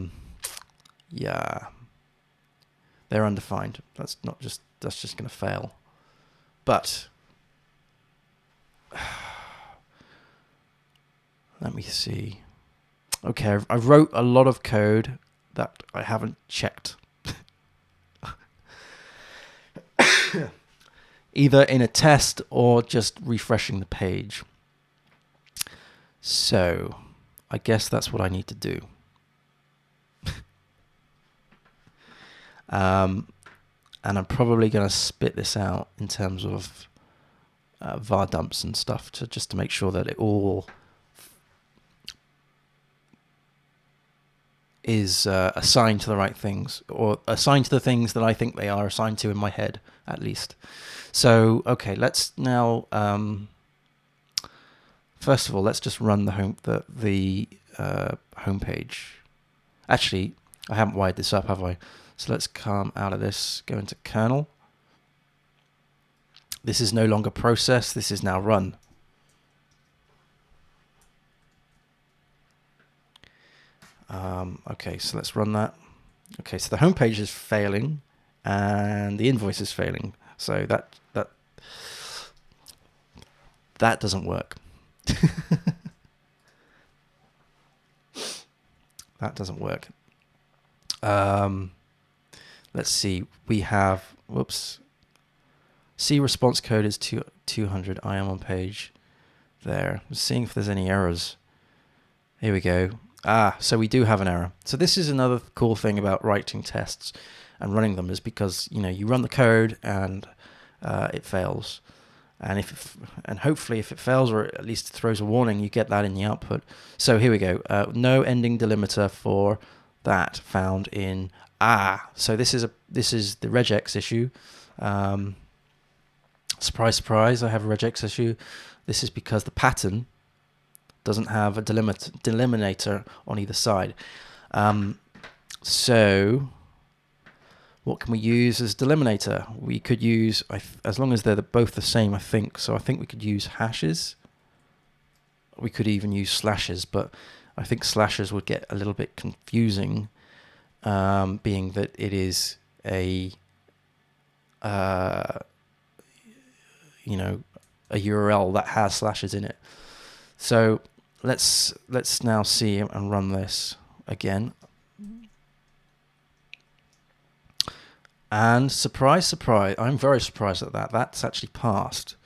they're undefined. That's just going to fail. But let me see. Okay, I wrote a lot of code that I haven't checked. Either in a test or just refreshing the page. So I guess that's what I need to do. And I'm probably going to spit this out in terms of var dumps and stuff just to make sure that it all is assigned to the right things, or assigned to the things that I think they are assigned to in my head, at least. So, okay, let's now, first of all, let's just run the home page. Actually, I haven't wired this up, have I? So let's come out of this, go into Kernel. This is no longer process, this is now run. Okay, so let's run that. Okay, so the home page is failing and the invoice is failing. So that doesn't work. That doesn't work. Let's see. We have, C response code is 200. I am on page there. I'm seeing if there's any errors. Here we go. So we do have an error. So this is another cool thing about writing tests and running them, is because you run the code and it fails. And and hopefully if it fails, or at least throws a warning, you get that in the output. So here we go. No ending delimiter for that found in So this is the regex issue. Surprise, surprise! I have a regex issue. This is because the pattern doesn't have a delimiter on either side. So what can we use as delimiter? We could use, as long as they're both the same, I think. So I think we could use hashes. We could even use slashes, but I think slashes would get a little bit confusing, being that it is a, a URL that has slashes in it. So let's now see and run this again. And surprise, surprise, I'm very surprised at that. That's actually passed.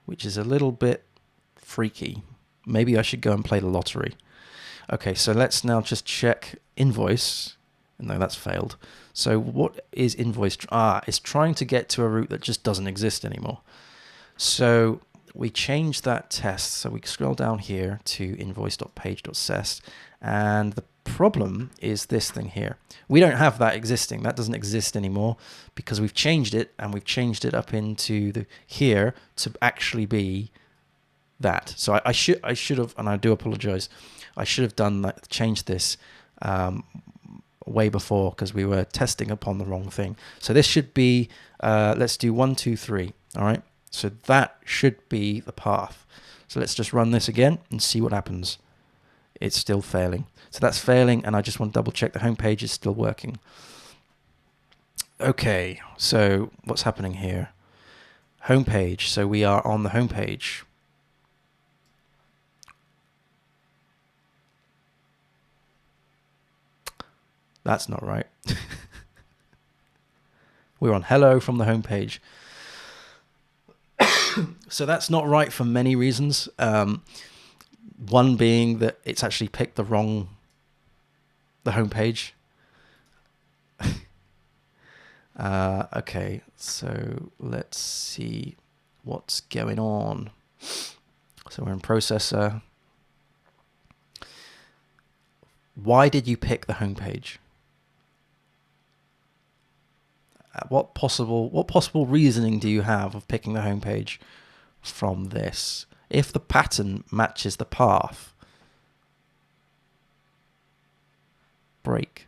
Which is a little bit freaky. Maybe I should go and play the lottery. Okay, so let's now just check Invoice. No, that's failed. So what is Invoice? It's trying to get to a route that just doesn't exist anymore. So we change that test. So we scroll down here to invoice.page.sest, and the problem is this thing here. We don't have that existing. That doesn't exist anymore because we've changed it, and we've changed it up into the here to actually be that. So I should have, and I do apologize, I should have done that, changed this way before, because we were testing upon the wrong thing. So this should be, let's do 1, 2, 3. All right. So that should be the path. So let's just run this again and see what happens. It's still failing. So that's failing, and I just want to double check the home page is still working. Okay, so what's happening here? Home page. So we are on the home page. That's not right. We're on hello from the home page. So that's not right for many reasons. One being that it's actually picked the home page. Okay, so let's see what's going on. So we're in processor. Why did you pick the home page? What possible reasoning do you have of picking the home page from this? If the pattern matches the path, break.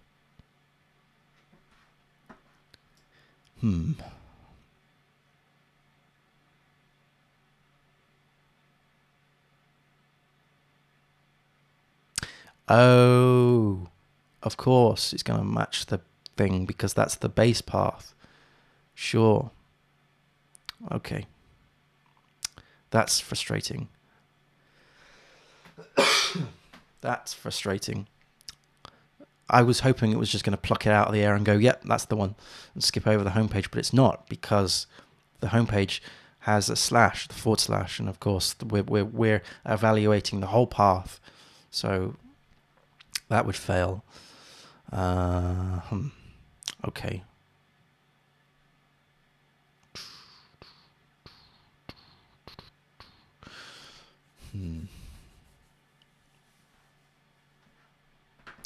Oh, of course, it's going to match the thing because that's the base path. Sure. Okay. That's frustrating. That's frustrating. I was hoping it was just going to pluck it out of the air and go, yep, that's the one, and skip over the homepage, but it's not, because the homepage has a slash, the // and of course we're evaluating the whole path, so that would fail. Okay.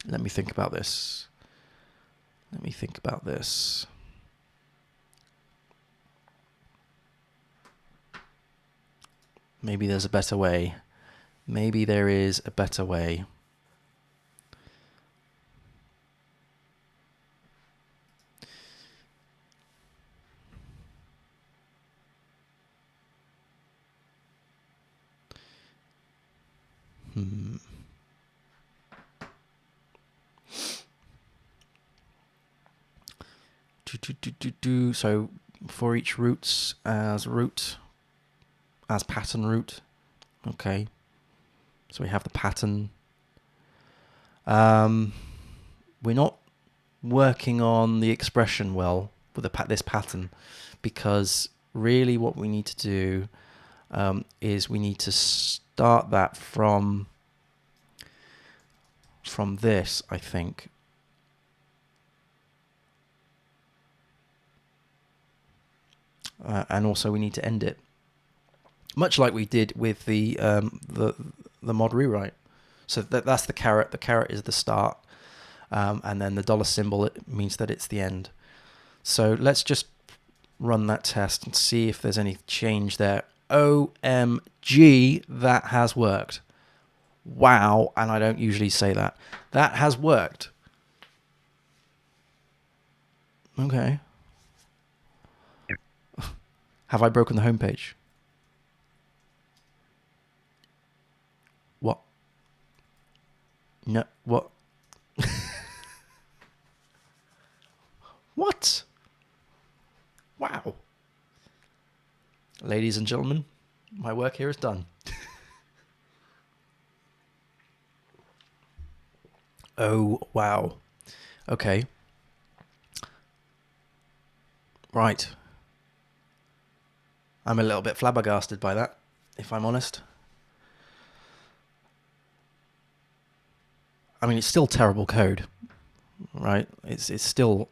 Let me think about this. Maybe there's a better way. Maybe there is a better way. So for each routes as pattern root. Okay. So we have the pattern. We're not working on the expression well with this pattern, because really what we need to do is we need to start that from from this, I think. and also we need to end it, much like we did with the mod rewrite. So that's the caret. The caret is the start, and then the dollar symbol, it means that it's the end. So let's just run that test and see if there's any change there. OMG, that has worked. Wow, and I don't usually say that. That has worked. Okay. Have I broken the homepage? What? No, what? What? Wow. Ladies and gentlemen, my work here is done. Oh, wow. Okay. Right. I'm a little bit flabbergasted by that, if I'm honest. I mean, it's still terrible code, right? It's still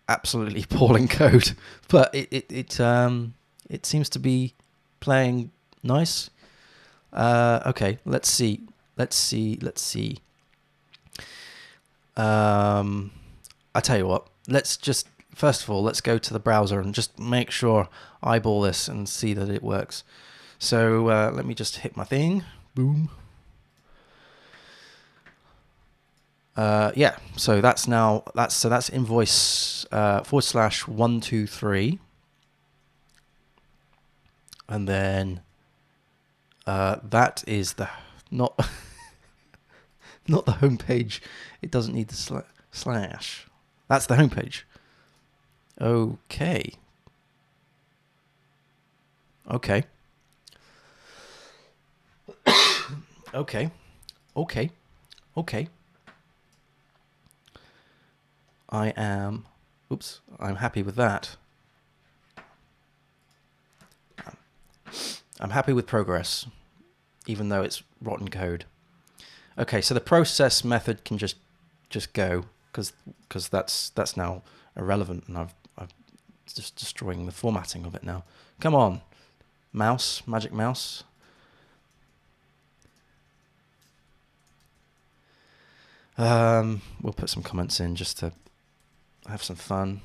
absolutely appalling code, but it seems to be playing nice. Okay, let's see. I tell you what. First of all, let's go to the browser and just make sure, eyeball this and see that it works. So let me just hit my thing. Boom. Yeah, so that's invoice /123, and then that is the not not the home page. It doesn't need the slash. That's the home page. Okay. Okay. Okay. Okay. Okay. I'm happy with that. I'm happy with progress, even though it's rotten code. Okay, so the process method can just go, because that's now irrelevant, and I've just destroying the formatting of it now. Come on, mouse, magic mouse. We'll put some comments in just to have some fun.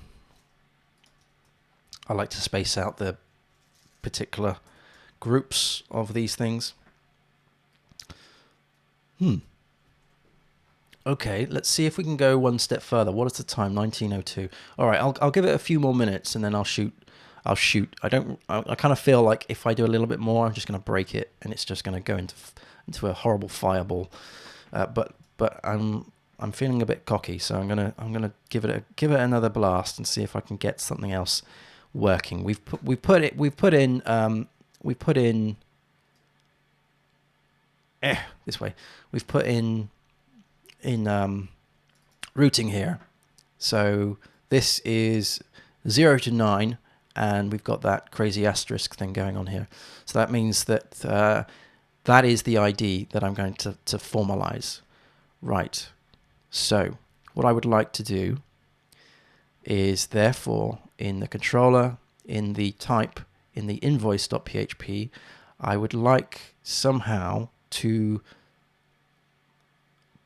I like to space out the particular groups of these things. Okay, let's see if we can go one step further. What is the time? 19:02. All right, I'll give it a few more minutes and then I'll shoot. I kind of feel like if I do a little bit more, I'm just going to break it and it's just going to go into a horrible fireball. But I'm feeling a bit cocky, so I'm gonna give it another blast and see if I can get something else working. We've put in this way. We've put in routing here. So this is 0 to 9, and we've got that crazy asterisk thing going on here. So that means that that is the ID that I'm going to formalize. Right. So what I would like to do is, therefore, in the controller, in the type, in the invoice.php, I would like somehow to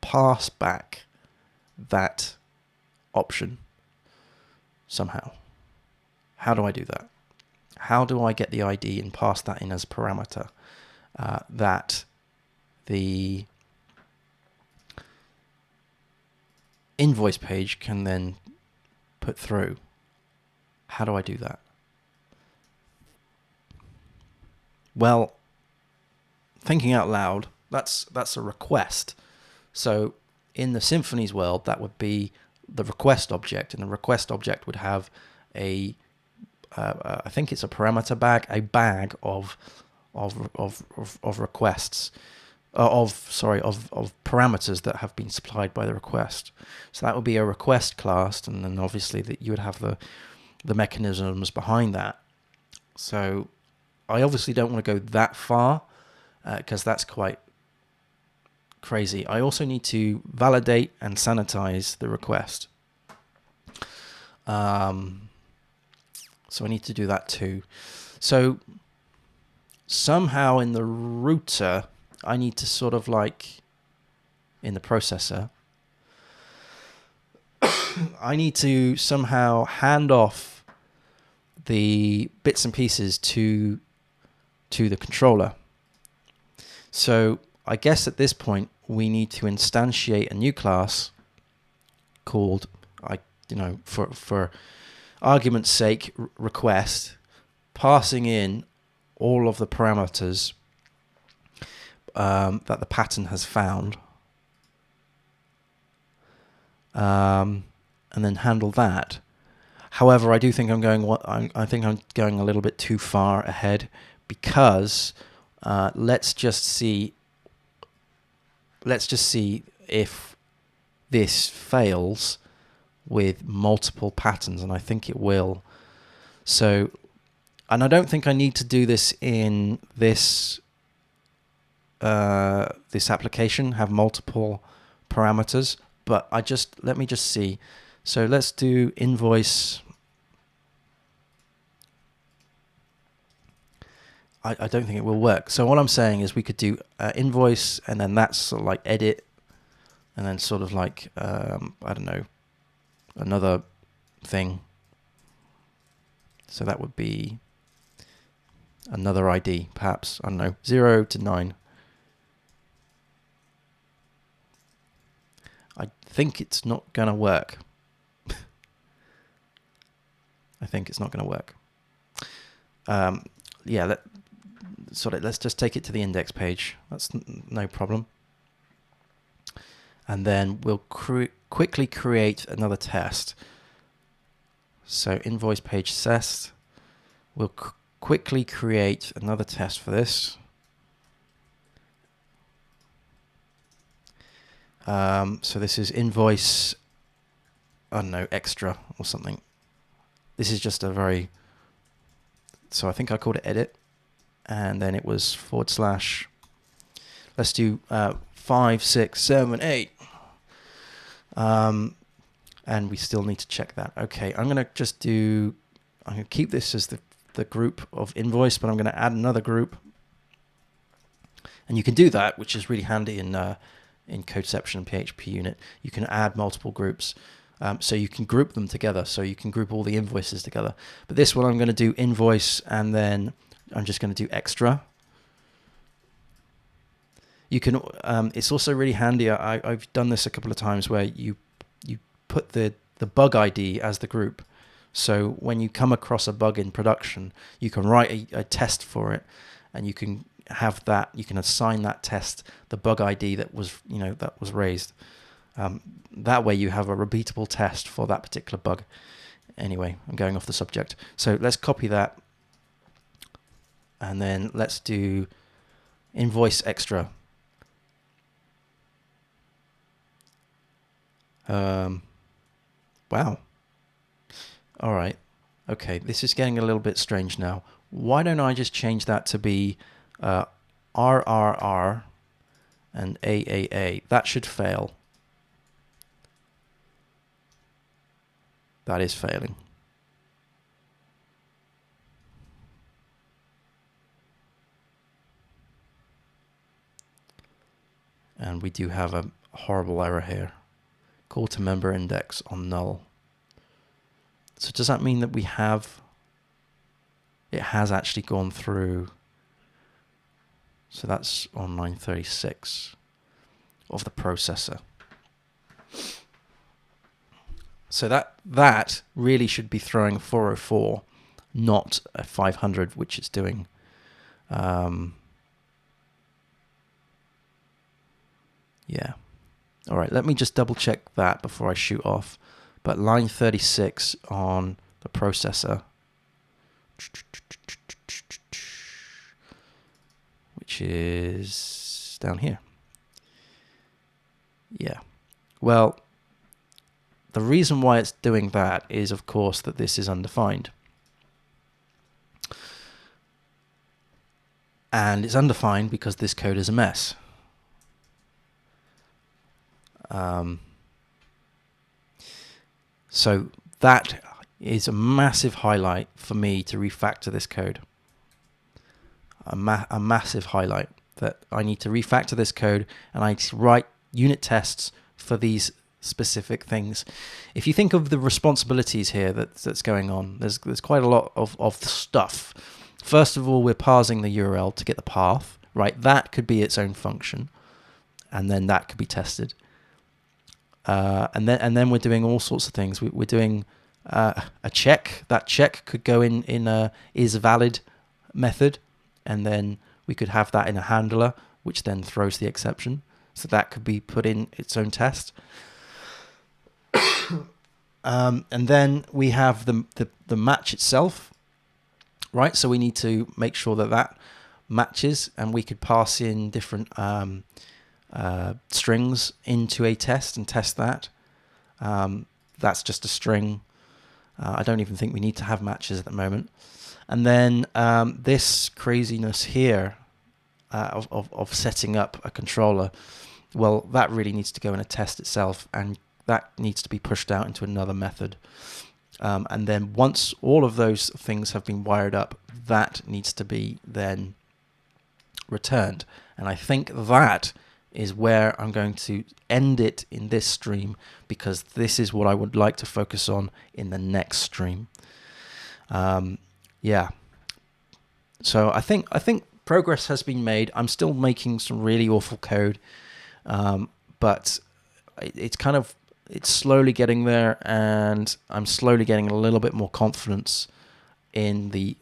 pass back that option somehow. How do I do that? How do I get the ID and pass that in as a parameter that the invoice page can then put through? How do I do that? Well, thinking out loud, that's a request. So in the Symfony's world, that would be the request object, and the request object would have I think it's a parameter bag, a bag of requests, of parameters that have been supplied by the request. So that would be a request class, and then obviously that you would have the mechanisms behind that. So I obviously don't want to go that far because that's quite crazy. I also need to validate and sanitize the request. So I need to do that too. So somehow in the router, I need to sort of like, in the processor, I need to somehow hand off the bits and pieces to the controller. So I guess at this point we need to instantiate a new class called, for argument's sake, request, passing in all of the parameters that the pattern has found, and then handle that. However, I do think I think I'm going a little bit too far ahead, because let's just see if this fails with multiple patterns, and I think it will. So, and I don't think I need to do this in this this application, have multiple parameters, but let me just see. So let's do invoice. I don't think it will work. So what I'm saying is we could do invoice, and then that's sort of like edit, and then sort of like, I don't know, another thing. So that would be another ID, perhaps, I don't know, 0 to 9. I think it's not going to work. I think it's not going to work. Yeah, let's just take it to the index page. That's no problem. And then we'll quickly create another test. So invoice page test. We'll quickly create another test for this. So this is invoice, I don't know, extra or something. This is just a very, so I think I called it edit, and then it was /. Let's do 5, 6, 7, 8. And we still need to check that. Okay, I'm going to keep this as the group of invoice, but I'm going to add another group. And you can do that, which is really handy in Codeception and PHP unit. You can add multiple groups. So you can group them together. So you can group all the invoices together. But this one I'm going to do invoice, and then I'm just going to do extra. You can. It's also really handy. I've done this a couple of times where you put the bug ID as the group. So when you come across a bug in production, you can write a test for it, and you can have that. You can assign that test the bug ID that was raised. That way you have a repeatable test for that particular bug. Anyway, I'm going off the subject. So let's copy that, and then let's do invoice extra. Wow. All right. Okay, this is getting a little bit strange now. Why don't I just change that to be RRR and AAA? That should fail. That is failing. And we do have a horrible error here. Call to member index on null. So does that mean that it has actually gone through? So that's on line 36 of the processor. So that really should be throwing 404, not a 500, which it's doing. Yeah. All right, let me just double check that before I shoot off. But line 36 on the processor, which is down here. Yeah. Well, the reason why it's doing that is, of course, that this is undefined. And it's undefined because this code is a mess. So that is a massive highlight for me to refactor this code. A massive highlight that I need to refactor this code, and I need to write unit tests for these specific things. If you think of the responsibilities here that's going on, there's quite a lot of stuff. First of all, we're parsing the URL to get the path, right? That could be its own function, and then that could be tested. And then we're doing all sorts of things. We're doing a check. That check could go in a is valid method, and then we could have that in a handler, which then throws the exception. So that could be put in its own test. And then we have the match itself, right? So we need to make sure that matches, and we could pass in different strings into a test and test that. That's just a string. I don't even think we need to have matches at the moment. And then this craziness here of setting up a controller, well, that really needs to go in a test itself, and that needs to be pushed out into another method. And then once all of those things have been wired up, that needs to be then returned. And I think that is where I'm going to end it in this stream, because this is what I would like to focus on in the next stream. Yeah. So I think progress has been made. I'm still making some really awful code, but it's slowly getting there, and I'm slowly getting a little bit more confidence in the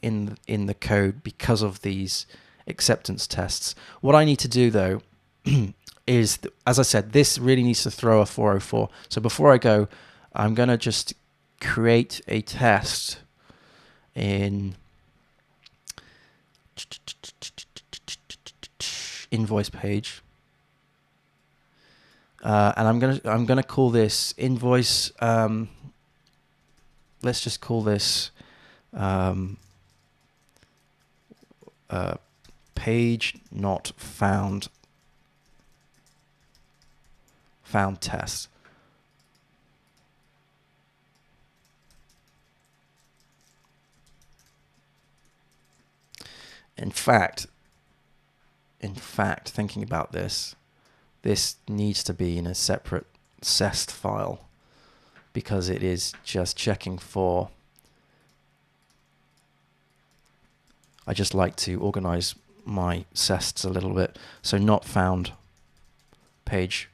code because of these acceptance tests. What I need to do though is, as I said, this really needs to throw a 404. So before I go, I'm going to just create a test in invoice page, and I'm gonna call this invoice. Let's just call this page not found test. In fact, thinking about this needs to be in a separate cest file, because it is just checking for. I just like to organize my cests a little bit. So not found page.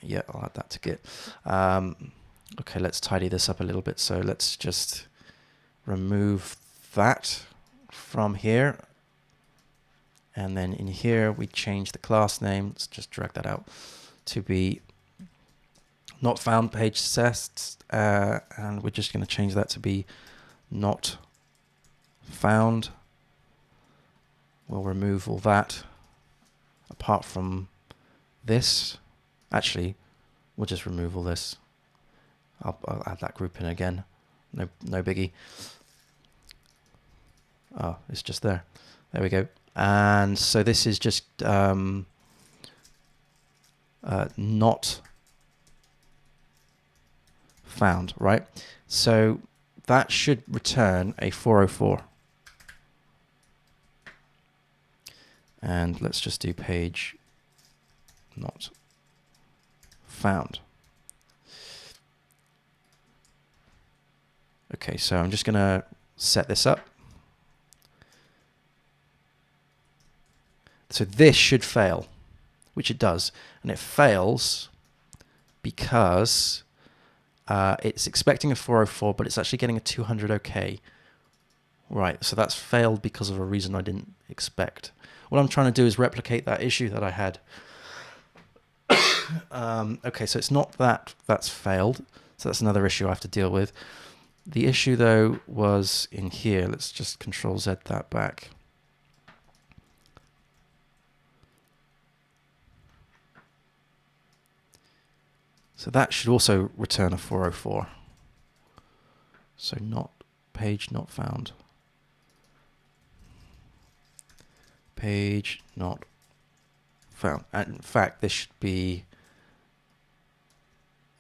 Yeah, I'll add that to Git. Okay, let's tidy this up a little bit. So let's just remove that from here. And then in here, we change the class name. Let's just drag that out to be not found page cests. And we're just going to change that to be not found. We'll remove all that apart from this. Actually, we'll just remove all this. I'll add that group in again. No biggie. Oh, it's just there. There we go. And so this is just not found, right? So that should return a 404. And let's just do page not found. Okay, so I'm just going to set this up. So this should fail, which it does. And it fails because it's expecting a 404, but it's actually getting a 200 OK. Right, so that's failed because of a reason I didn't expect. What I'm trying to do is replicate that issue that I had. Okay, so it's not that's failed. So that's another issue I have to deal with. The issue, though, was in here. Let's just Control-Z that back. So that should also return a 404. So not page not found. Page not found. And in fact, this should be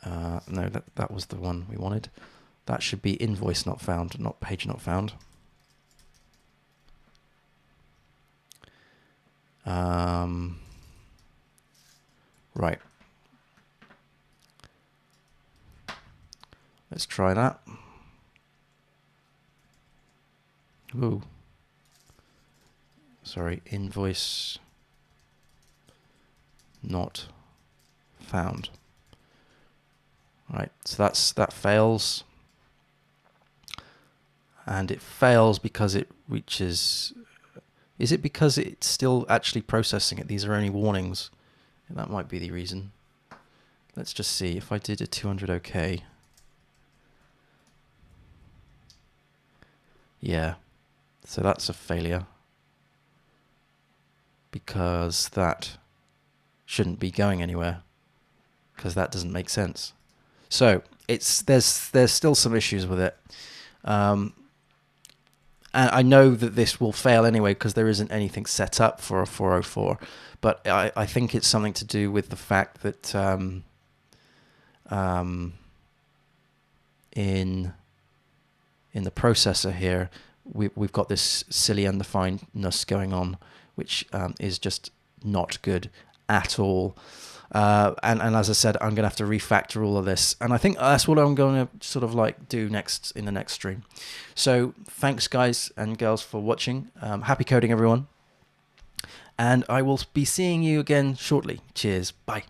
no, that was the one we wanted. That should be invoice not found, not page not found. Right. Let's try that. Ooh. Sorry, invoice not found. Right, so that fails. And it fails because it reaches... Is it because it's still actually processing it? These are only warnings. That might be the reason. Let's just see. If I did a 200 OK. Yeah. So that's a failure. Because that shouldn't be going anywhere. Because that doesn't make sense. So there's still some issues with it. And I know that this will fail anyway because there isn't anything set up for a 404. But I think it's something to do with the fact that in the processor here, we've got this silly undefinedness going on, which is just not good at all. And as I said, I'm going to have to refactor all of this. And I think that's what I'm going to sort of like do next in the next stream. So thanks, guys and girls, for watching. Happy coding, everyone. And I will be seeing you again shortly. Cheers. Bye.